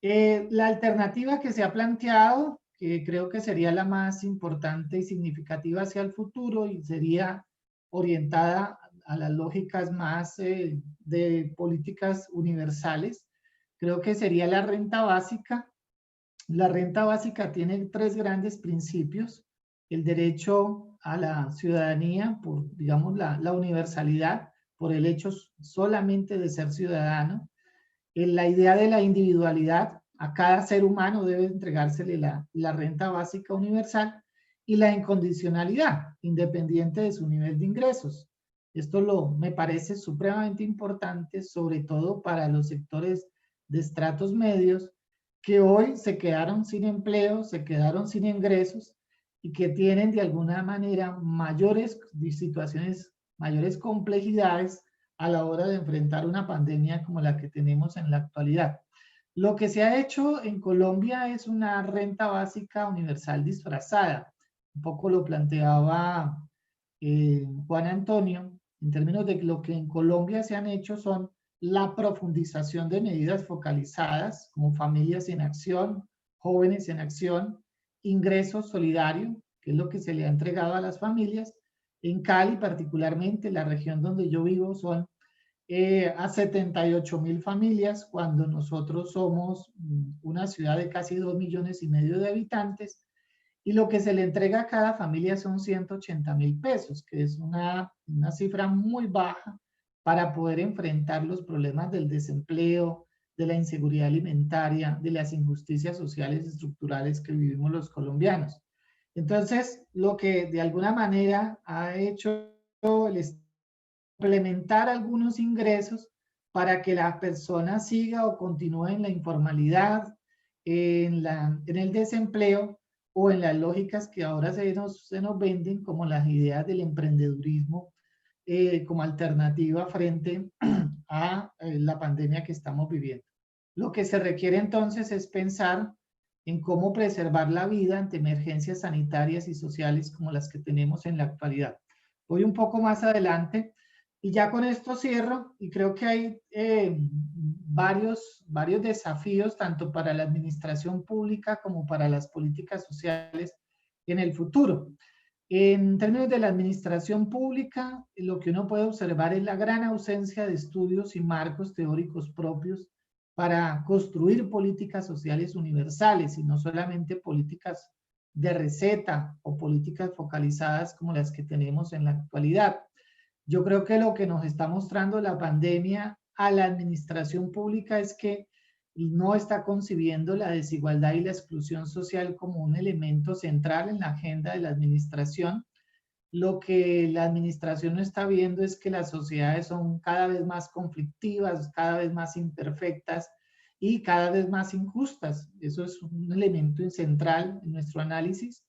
La alternativa que se ha planteado, que creo que sería la más importante y significativa hacia el futuro y sería orientada a las lógicas más de políticas universales, creo que sería la renta básica. La renta básica tiene 3 grandes principios: el derecho a la ciudadanía, por, digamos, la universalidad, por el hecho solamente de ser ciudadano, la idea de la individualidad, a cada ser humano debe entregársele la renta básica universal, y la incondicionalidad, independiente de su nivel de ingresos. Esto me parece supremamente importante, sobre todo para los sectores de estratos medios, que hoy se quedaron sin empleo, se quedaron sin ingresos, y que tienen de alguna manera mayores situaciones, mayores complejidades a la hora de enfrentar una pandemia como la que tenemos en la actualidad. Lo que se ha hecho en Colombia es una renta básica universal disfrazada. un poco lo planteaba Juan Antonio, en términos de lo que en Colombia se han hecho son la profundización de medidas focalizadas como familias en acción, jóvenes en acción, ingreso solidario, que es lo que se le ha entregado a las familias. En Cali, particularmente, la región donde yo vivo, son a 78.000 familias, cuando nosotros somos una ciudad de casi 2,5 millones de habitantes, y lo que se le entrega a cada familia son 180.000 pesos, que es una cifra muy baja para poder enfrentar los problemas del desempleo, de la inseguridad alimentaria, de las injusticias sociales y estructurales que vivimos los colombianos. Entonces, lo que de alguna manera ha hecho el Estado implementar algunos ingresos para que la persona siga o continúe en la informalidad, en el desempleo o en las lógicas que ahora se nos venden como las ideas del emprendedurismo como alternativa frente a la pandemia que estamos viviendo. Lo que se requiere entonces es pensar en cómo preservar la vida ante emergencias sanitarias y sociales como las que tenemos en la actualidad. Voy un poco más adelante y ya con esto cierro, y creo que hay varios desafíos tanto para la administración pública como para las políticas sociales en el futuro. En términos de la administración pública, lo que uno puede observar es la gran ausencia de estudios y marcos teóricos propios para construir políticas sociales universales y no solamente políticas de receta o políticas focalizadas como las que tenemos en la actualidad. Yo creo que lo que nos está mostrando la pandemia a la administración pública es que no está concibiendo la desigualdad y la exclusión social como un elemento central en la agenda de la administración. Lo que la administración no está viendo es que las sociedades son cada vez más conflictivas, cada vez más imperfectas y cada vez más injustas. Eso es un elemento central en nuestro análisis.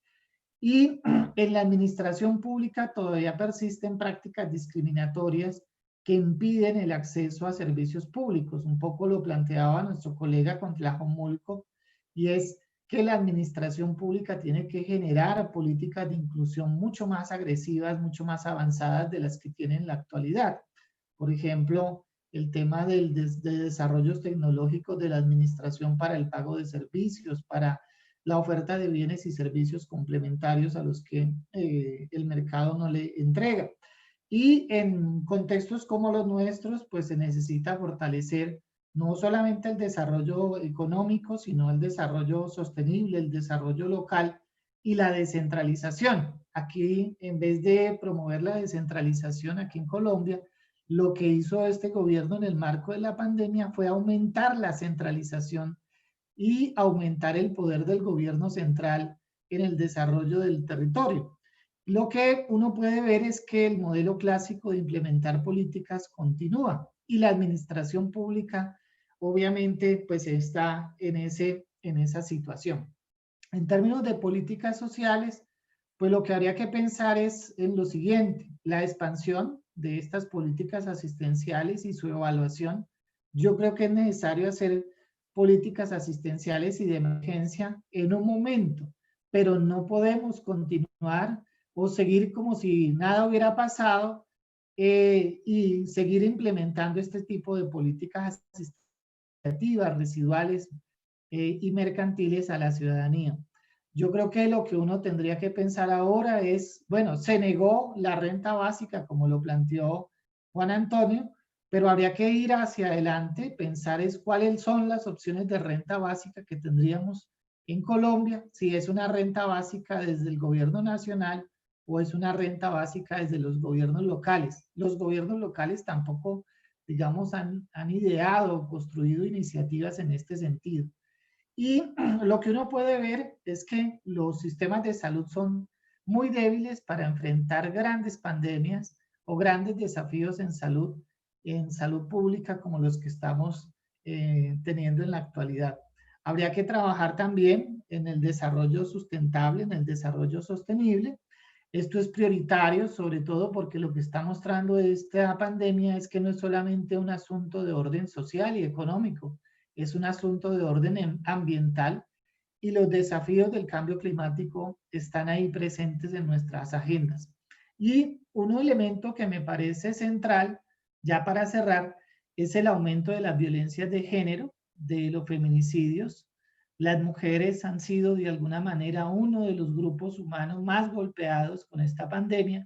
Y en la administración pública todavía persisten prácticas discriminatorias que impiden el acceso a servicios públicos. Un poco lo planteaba nuestro colega Contlajomulco, y es que la administración pública tiene que generar políticas de inclusión mucho más agresivas, mucho más avanzadas de las que tiene en la actualidad. Por ejemplo, el tema de desarrollos tecnológicos de la administración para el pago de servicios, para la oferta de bienes y servicios complementarios a los que el mercado no le entrega. Y en contextos como los nuestros, pues se necesita fortalecer no solamente el desarrollo económico, sino el desarrollo sostenible, el desarrollo local y la descentralización. Aquí, en vez de promover la descentralización aquí en Colombia, lo que hizo este gobierno en el marco de la pandemia fue aumentar la centralización y aumentar el poder del gobierno central en el desarrollo del territorio. Lo que uno puede ver es que el modelo clásico de implementar políticas continúa y la administración pública obviamente pues está en esa situación. En términos de políticas sociales, pues lo que habría que pensar es en lo siguiente: la expansión de estas políticas asistenciales y su evaluación. Yo creo que es necesario hacer políticas asistenciales y de emergencia en un momento, pero no podemos continuar o seguir como si nada hubiera pasado y seguir implementando este tipo de políticas asistenciales, residuales y mercantiles a la ciudadanía. Yo creo que lo que uno tendría que pensar ahora es, bueno, se negó la renta básica como lo planteó Juan Antonio, pero habría que ir hacia adelante, pensar es cuáles son las opciones de renta básica que tendríamos en Colombia, si es una renta básica desde el gobierno nacional o es una renta básica desde los gobiernos locales. Los gobiernos locales tampoco, digamos, han ideado o construido iniciativas en este sentido. Y lo que uno puede ver es que los sistemas de salud son muy débiles para enfrentar grandes pandemias o grandes desafíos en salud pública como los que estamos teniendo en la actualidad. Habría que trabajar también en el desarrollo sustentable, en el desarrollo sostenible. Esto es prioritario, sobre todo porque lo que está mostrando esta pandemia es que no es solamente un asunto de orden social y económico, es un asunto de orden ambiental y los desafíos del cambio climático están ahí presentes en nuestras agendas. Y un elemento que me parece central, ya para cerrar, es el aumento de las violencias de género, de los feminicidios. Las mujeres han sido de alguna manera uno de los grupos humanos más golpeados con esta pandemia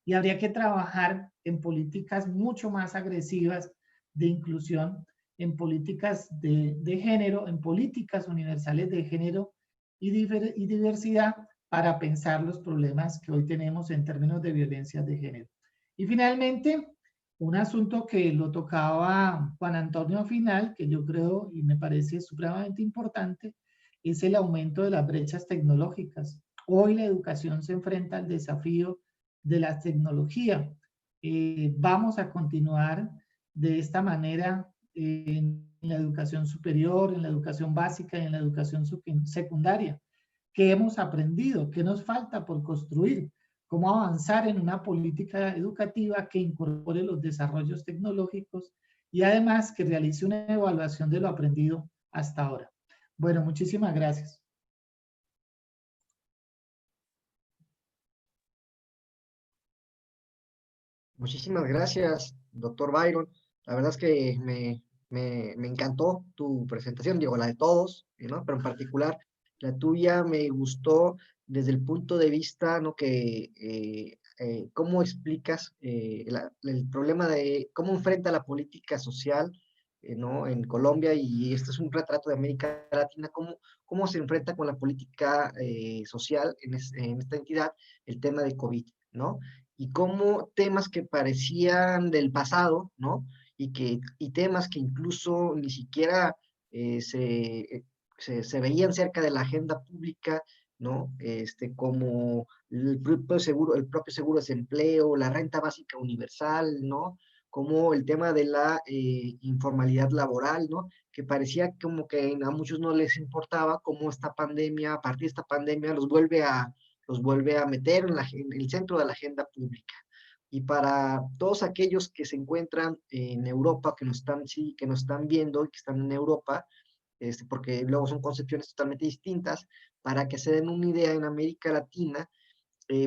y habría que trabajar en políticas mucho más agresivas de inclusión, en políticas de género, en políticas universales de género y diversidad para pensar los problemas que hoy tenemos en términos de violencia de género. Y finalmente, un asunto que lo tocaba Juan Antonio al final, que yo creo y me parece supremamente importante, es el aumento de las brechas tecnológicas. Hoy la educación se enfrenta al desafío de la tecnología. Vamos a continuar de esta manera en la educación superior, en la educación básica y en la educación secundaria. ¿Qué hemos aprendido? ¿Qué nos falta por construir? ¿Cómo avanzar en una política educativa que incorpore los desarrollos tecnológicos y además que realice una evaluación de lo aprendido hasta ahora? Bueno, muchísimas gracias. Muchísimas gracias, doctor Byron. La verdad es que me encantó tu presentación, digo, la de todos, ¿no? Pero en particular la tuya me gustó desde el punto de vista, ¿no? ¿Cómo explicas el problema de cómo enfrenta la política social, ¿no? En Colombia, y este es un retrato de América Latina, cómo se enfrenta con la política social en esta entidad el tema de COVID, ¿no? Y cómo temas que parecían del pasado, ¿no? Y temas que incluso ni siquiera se veían cerca de la agenda pública, ¿no? Como el propio seguro de desempleo, la renta básica universal, ¿no? Como el tema de la informalidad laboral, ¿no? Que parecía como que a muchos no les importaba cómo esta pandemia, a partir de esta pandemia, los vuelve a meter en el centro de la agenda pública. Y para todos aquellos que se encuentran en Europa, que nos están viendo y que están en Europa, porque luego son concepciones totalmente distintas, para que se den una idea, en América Latina,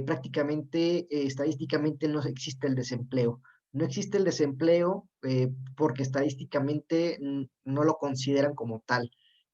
prácticamente, estadísticamente no existe el desempleo. No existe el desempleo porque estadísticamente no lo consideran como tal,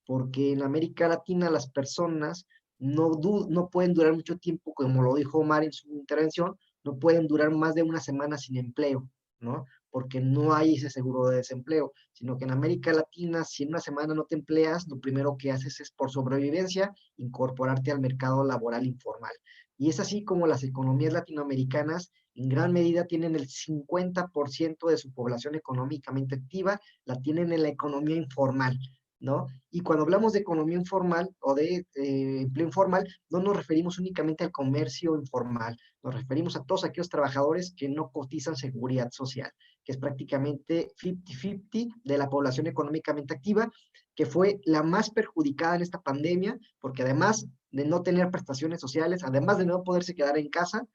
porque en América Latina las personas no pueden durar mucho tiempo, como lo dijo Omar en su intervención, no pueden durar más de una semana sin empleo, ¿no? Porque no hay ese seguro de desempleo, sino que en América Latina, si en una semana no te empleas, lo primero que haces es, por sobrevivencia, incorporarte al mercado laboral informal. Y es así como las economías latinoamericanas en gran medida tienen el 50% de su población económicamente activa, la tienen en la economía informal, ¿no? Y cuando hablamos de economía informal o de empleo informal, no nos referimos únicamente al comercio informal, nos referimos a todos aquellos trabajadores que no cotizan seguridad social, que es prácticamente 50-50 de la población económicamente activa, que fue la más perjudicada en esta pandemia, porque además de no tener prestaciones sociales, además de no poderse quedar en casa,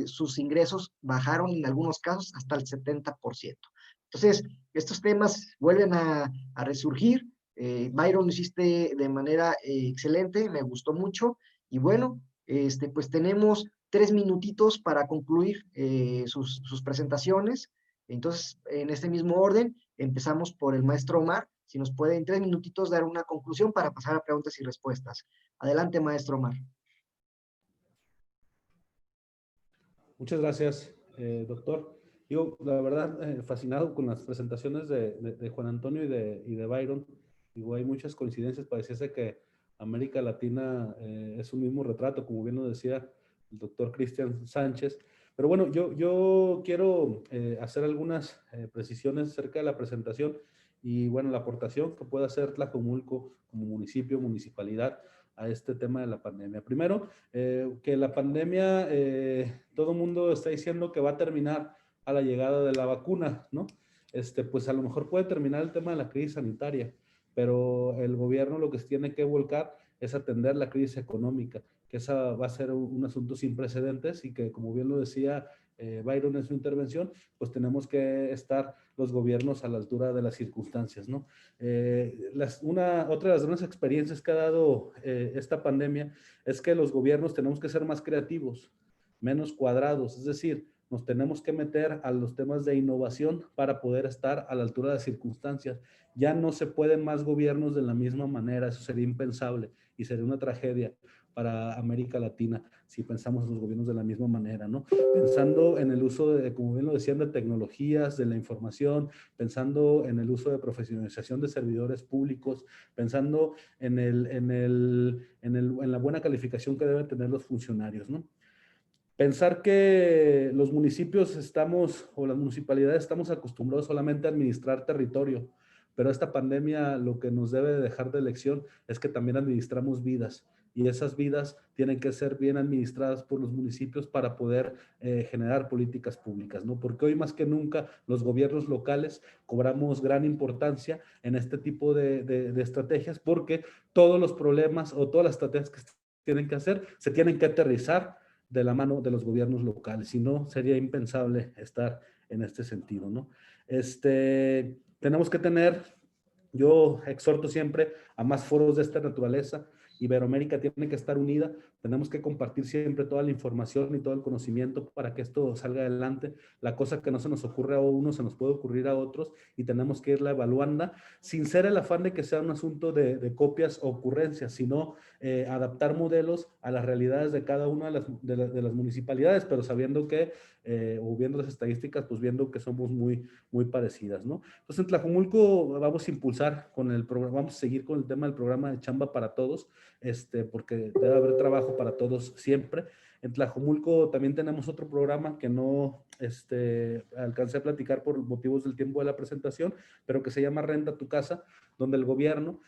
sus ingresos bajaron en algunos casos hasta el 70%. Entonces, estos temas vuelven a resurgir. Byron, lo hiciste de manera excelente, me gustó mucho. Y bueno, pues tenemos 3 minutitos para concluir sus presentaciones. Entonces, en este mismo orden, empezamos por el maestro Omar. Si nos puede en 3 minutitos dar una conclusión para pasar a preguntas y respuestas. Adelante, maestro Omar. Muchas gracias, doctor. Yo, la verdad, fascinado con las presentaciones de Juan Antonio y de Byron. Digo, hay muchas coincidencias. Pareciese que América Latina es un mismo retrato, como bien lo decía el doctor Cristian Sánchez. Pero bueno, yo quiero hacer algunas precisiones acerca de la presentación y, bueno, la aportación que puede hacer Tlajomulco como municipio, municipalidad, a este tema de la pandemia. Primero, que la pandemia, todo el mundo está diciendo que va a terminar a la llegada de la vacuna, ¿no? Pues a lo mejor puede terminar el tema de la crisis sanitaria, pero el gobierno lo que tiene que volcar es atender la crisis económica, que esa va a ser un asunto sin precedentes y que, como bien lo decía Byron en su intervención, pues tenemos que estar los gobiernos a la altura de las circunstancias, ¿no? Otra de las grandes experiencias que ha dado esta pandemia es que los gobiernos tenemos que ser más creativos, menos cuadrados, es decir, nos tenemos que meter a los temas de innovación para poder estar a la altura de las circunstancias. Ya no se pueden más gobiernos de la misma manera, eso sería impensable y sería una tragedia para América Latina si pensamos en los gobiernos de la misma manera, ¿no? Pensando en el uso de, como bien lo decían, de tecnologías, de la información, pensando en el uso de profesionalización de servidores públicos, pensando en la buena calificación que deben tener los funcionarios, ¿no? Pensar que los municipios o las municipalidades estamos acostumbrados solamente a administrar territorio, pero esta pandemia lo que nos debe dejar de lección es que también administramos vidas y esas vidas tienen que ser bien administradas por los municipios para poder generar políticas públicas, ¿no? Porque hoy más que nunca los gobiernos locales cobramos gran importancia en este tipo de estrategias porque todos los problemas o todas las estrategias que tienen que hacer se tienen que aterrizar de la mano de los gobiernos locales, si no sería impensable estar en este sentido, ¿no? Tenemos que tener, yo exhorto siempre a más foros de esta naturaleza. Iberoamérica tiene que estar unida, tenemos que compartir siempre toda la información y todo el conocimiento para que esto salga adelante. La cosa que no se nos ocurre a uno se nos puede ocurrir a otros y tenemos que irla evaluando sin ser el afán de que sea un asunto de copias o ocurrencias, sino adaptar modelos a las realidades de cada una de las municipalidades, pero sabiendo que, o viendo las estadísticas, pues viendo que somos muy, muy parecidas, ¿no? Entonces en Tlajomulco vamos a impulsar con el programa, vamos a seguir con el tema del programa de Chamba para Todos, porque debe haber trabajo para todos siempre. En Tlajomulco también tenemos otro programa que no alcancé a platicar por motivos del tiempo de la presentación, pero que se llama Renta tu Casa, donde el gobierno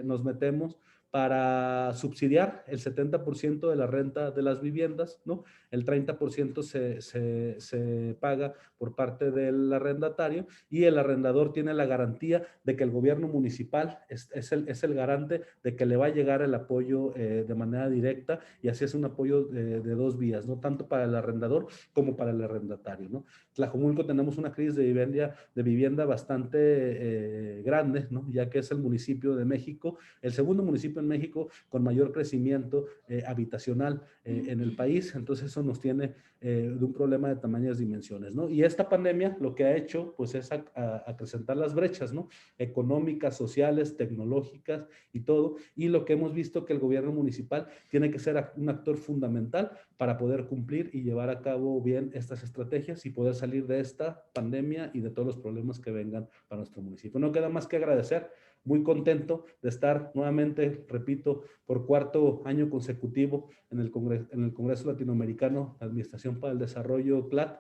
nos metemos para subsidiar el 70% de la renta de las viviendas, ¿no? El 30% se paga por parte del arrendatario y el arrendador tiene la garantía de que el gobierno municipal es el garante de que le va a llegar el apoyo de manera directa y así es un apoyo de dos vías, ¿no? Tanto para el arrendador como para el arrendatario, ¿no? Tlajomulco tenemos una crisis de vivienda bastante grande, ¿no? Ya que es el municipio de México, el segundo municipio en México con mayor crecimiento habitacional en el país, entonces eso nos tiene de un problema de tamañas dimensiones, ¿no? Y esta pandemia lo que ha hecho, pues, es acrecentar las brechas, ¿no? Económicas, sociales, tecnológicas y todo, y lo que hemos visto que el gobierno municipal tiene que ser un actor fundamental para poder cumplir y llevar a cabo bien estas estrategias y poder salir de esta pandemia y de todos los problemas que vengan para nuestro municipio. No queda más que agradecer. Muy contento de estar nuevamente, repito, por cuarto año consecutivo en el Congreso Latinoamericano de Administración para el Desarrollo, CLAD.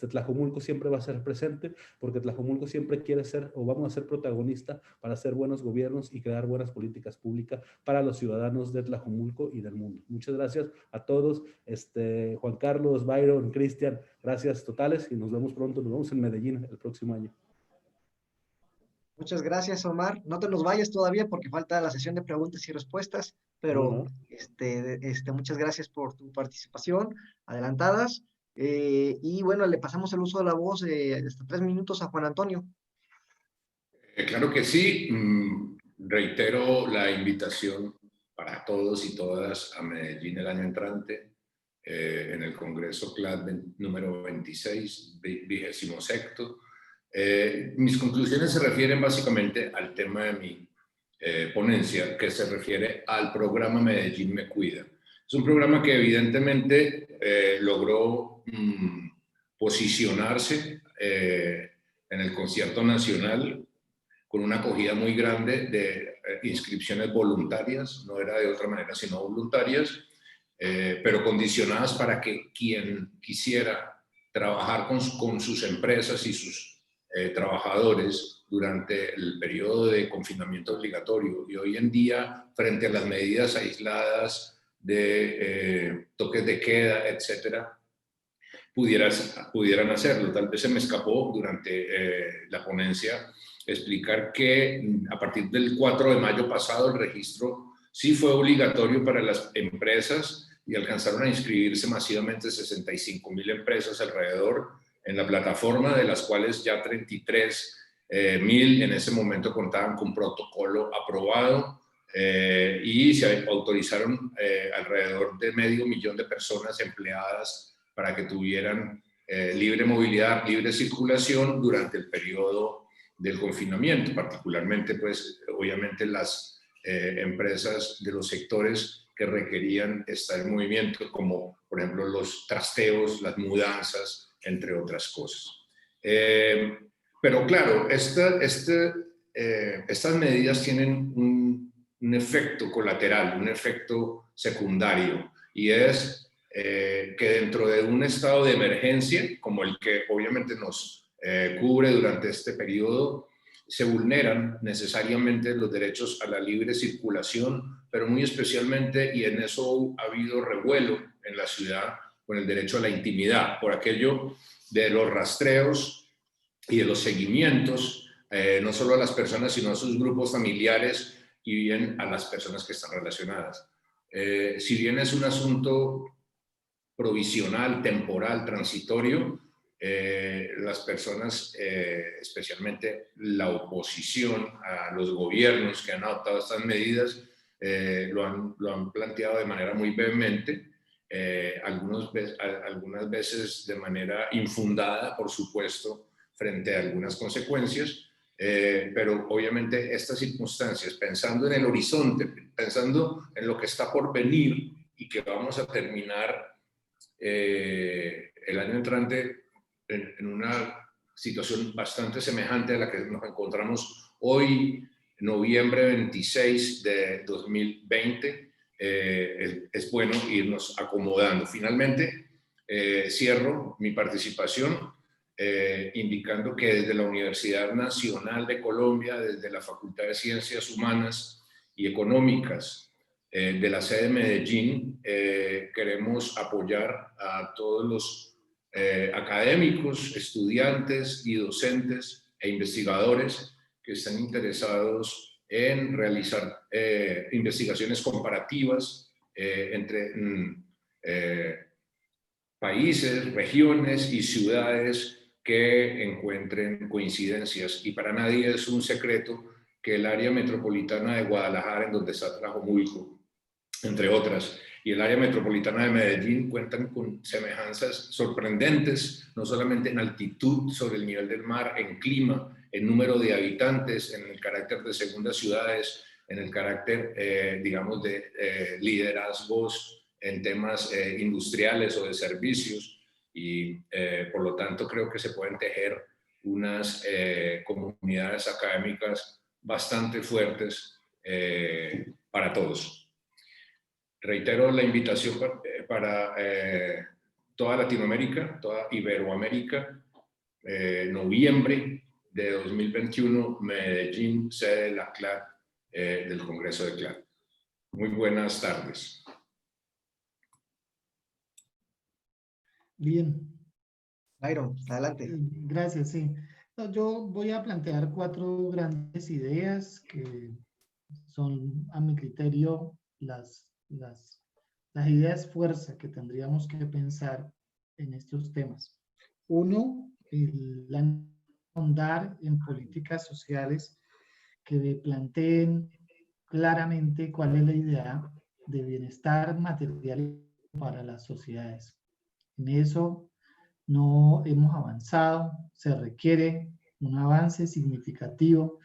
Tlajomulco siempre va a ser presente porque Tlajomulco siempre quiere ser o vamos a ser protagonista para hacer buenos gobiernos y crear buenas políticas públicas para los ciudadanos de Tlajomulco y del mundo. Muchas gracias a todos. Juan Carlos, Byron, Cristian, gracias totales y nos vemos pronto. Nos vemos en Medellín el próximo año. Muchas gracias, Omar. No te nos vayas todavía porque falta la sesión de preguntas y respuestas, pero muchas gracias por tu participación, adelantadas. Y bueno, le pasamos el uso de la voz hasta 3 minutos a Juan Antonio. Claro que sí. Reitero la invitación para todos y todas a Medellín el año entrante, en el Congreso CLAD número 26, 26º. Mis conclusiones se refieren básicamente al tema de mi ponencia, que se refiere al programa Medellín Me Cuida. Es un programa que evidentemente logró posicionarse en el concierto nacional con una acogida muy grande de inscripciones voluntarias, no era de otra manera sino voluntarias, pero condicionadas para que quien quisiera trabajar con sus empresas y sus trabajadores durante el periodo de confinamiento obligatorio y hoy en día frente a las medidas aisladas de toques de queda, etcétera, pudieran hacerlo. Tal vez se me escapó durante la ponencia explicar que a partir del 4 de mayo pasado el registro sí fue obligatorio para las empresas y alcanzaron a inscribirse masivamente 65.000 empresas alrededor en la plataforma, de las cuales ya 33.000 en ese momento contaban con protocolo aprobado, y se autorizaron alrededor de 500.000 de personas empleadas para que tuvieran libre movilidad, libre circulación durante el periodo del confinamiento, particularmente, pues, obviamente las empresas de los sectores que requerían estar en movimiento, como por ejemplo los trasteos, las mudanzas, entre otras cosas. Pero claro, estas medidas tienen un efecto colateral, un efecto secundario, y es que dentro de un estado de emergencia, como el que obviamente nos cubre durante este periodo, se vulneran necesariamente los derechos a la libre circulación, pero muy especialmente, y en eso ha habido revuelo en la ciudad, con el derecho a la intimidad, por aquello de los rastreos y de los seguimientos, no solo a las personas, sino a sus grupos familiares y bien a las personas que están relacionadas. Si bien es un asunto provisional, temporal, transitorio, las personas, especialmente la oposición a los gobiernos que han adoptado estas medidas, lo han planteado de manera muy vehemente, algunas veces de manera infundada, por supuesto, frente a algunas consecuencias, pero obviamente estas circunstancias, pensando en el horizonte, pensando en lo que está por venir y que vamos a terminar el año entrante en una situación bastante semejante a la que nos encontramos hoy, noviembre 26 de 2020, es bueno irnos acomodando. Finalmente, cierro mi participación indicando que desde la Universidad Nacional de Colombia, desde la Facultad de Ciencias Humanas y Económicas de la sede de Medellín, queremos apoyar a todos los académicos, estudiantes y docentes e investigadores que están interesados en realizar investigaciones comparativas entre países, regiones y ciudades que encuentren coincidencias. Y para nadie es un secreto que el área metropolitana de Guadalajara, en donde está Tlajomulco, entre otras, y el área metropolitana de Medellín cuentan con semejanzas sorprendentes, no solamente en altitud sobre el nivel del mar, en clima, en número de habitantes, en el carácter de segundas ciudades, en el carácter, digamos, de liderazgos en temas industriales o de servicios, y por lo tanto creo que se pueden tejer unas comunidades académicas bastante fuertes para todos. Reitero la invitación para toda Latinoamérica, toda Iberoamérica, noviembre de 2021, Medellín, sede de la CLAD, del Congreso de CLAD. Muy buenas tardes. Bien. Byron, adelante. Gracias, sí. No, yo voy a plantear 4 grandes ideas que son, a mi criterio, las ideas fuerza que tendríamos que pensar en estos temas. Uno, ahondar en políticas sociales que planteen claramente cuál es la idea de bienestar material para las sociedades. En eso no hemos avanzado, se requiere un avance significativo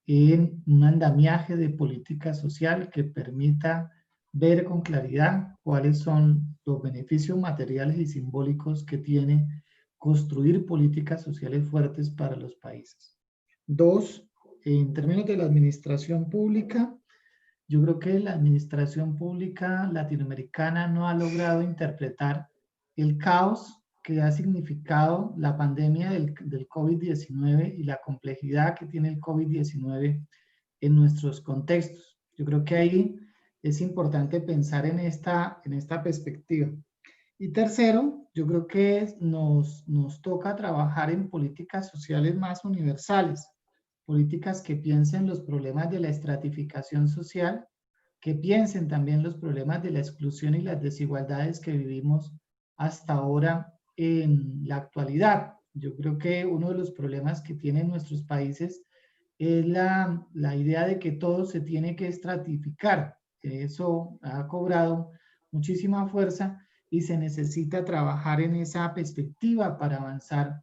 en un andamiaje de política social que permita ver con claridad cuáles son los beneficios materiales y simbólicos que tiene construir políticas sociales fuertes para los países. 2, en términos de la administración pública, yo creo que la administración pública latinoamericana no ha logrado interpretar el caos que ha significado la pandemia del COVID-19 y la complejidad que tiene el COVID-19 en nuestros contextos. Yo creo que ahí es importante pensar en esta perspectiva. Y tercero, yo creo que nos toca trabajar en políticas sociales más universales, políticas que piensen los problemas de la estratificación social, que piensen también los problemas de la exclusión y las desigualdades que vivimos hasta ahora en la actualidad. Yo creo que uno de los problemas que tienen nuestros países es la idea de que todo se tiene que estratificar, que eso ha cobrado muchísima fuerza y se necesita trabajar en esa perspectiva para avanzar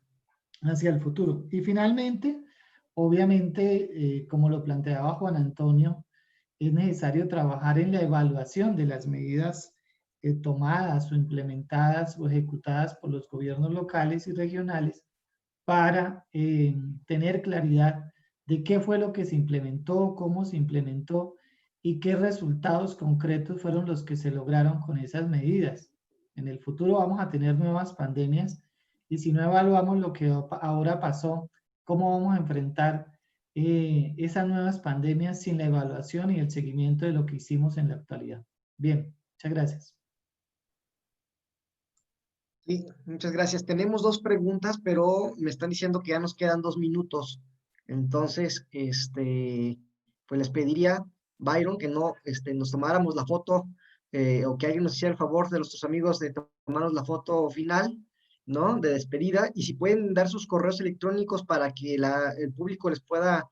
hacia el futuro. Y finalmente, obviamente, como lo planteaba Juan Antonio, es necesario trabajar en la evaluación de las medidas tomadas o implementadas o ejecutadas por los gobiernos locales y regionales para tener claridad de qué fue lo que se implementó, cómo se implementó y qué resultados concretos fueron los que se lograron con esas medidas. En el futuro vamos a tener nuevas pandemias y si no evaluamos lo que ahora pasó, ¿cómo vamos a enfrentar esas nuevas pandemias sin la evaluación y el seguimiento de lo que hicimos en la actualidad? Bien, muchas gracias. Sí, muchas gracias. Tenemos dos preguntas, pero me están diciendo que ya nos quedan 2 minutos. Entonces, pues les pediría, Byron, que no nos tomáramos la foto o que alguien nos hiciera el favor de nuestros amigos de tomarnos la foto final, ¿no? De despedida. Y si pueden dar sus correos electrónicos para que el público les pueda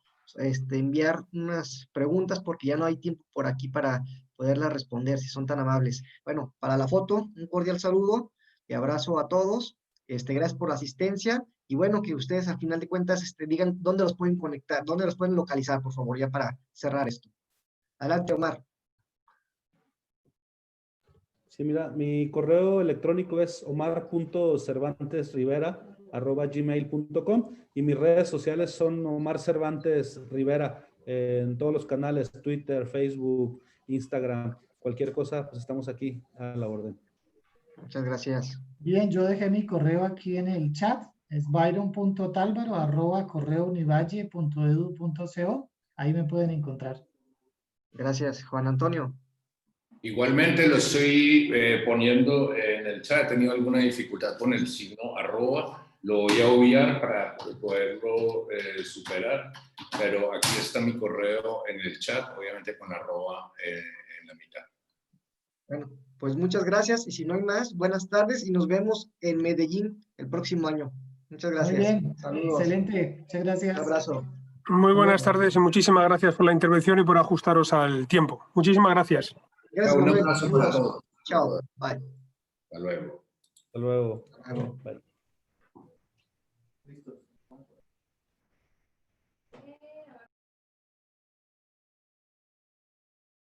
enviar unas preguntas, porque ya no hay tiempo por aquí para poderlas responder, si son tan amables. Bueno, para la foto, un cordial saludo y abrazo a todos. Gracias por la asistencia. Y bueno, que ustedes al final de cuentas digan dónde los pueden conectar, dónde los pueden localizar, por favor, ya para cerrar esto. Adelante, Omar. Sí, mira, mi correo electrónico es omar.cervantesrivera@gmail.com y mis redes sociales son Omar Cervantes Rivera en todos los canales, Twitter, Facebook, Instagram, cualquier cosa, pues estamos aquí a la orden. Muchas gracias. Bien, yo dejé mi correo aquí en el chat, es byron.talvaro@correounivalle.edu.co, ahí me pueden encontrar. Gracias, Juan Antonio. Igualmente lo estoy poniendo en el chat. He tenido alguna dificultad con el signo arroba. Lo voy a obviar para poderlo superar. Pero aquí está mi correo en el chat, obviamente con arroba en la mitad. Bueno, pues muchas gracias. Y si no hay más, buenas tardes y nos vemos en Medellín el próximo año. Muchas gracias. Muy bien, Saludos. excelente. Muchas gracias. Un abrazo. Muy buenas tardes y muchísimas gracias por la intervención y por ajustaros al tiempo. Muchísimas gracias. Gracias, Un Manuel. abrazo para Saludos. todos. Chao. Bye. Hasta luego. Hasta luego. Hasta luego. Bye. Listo.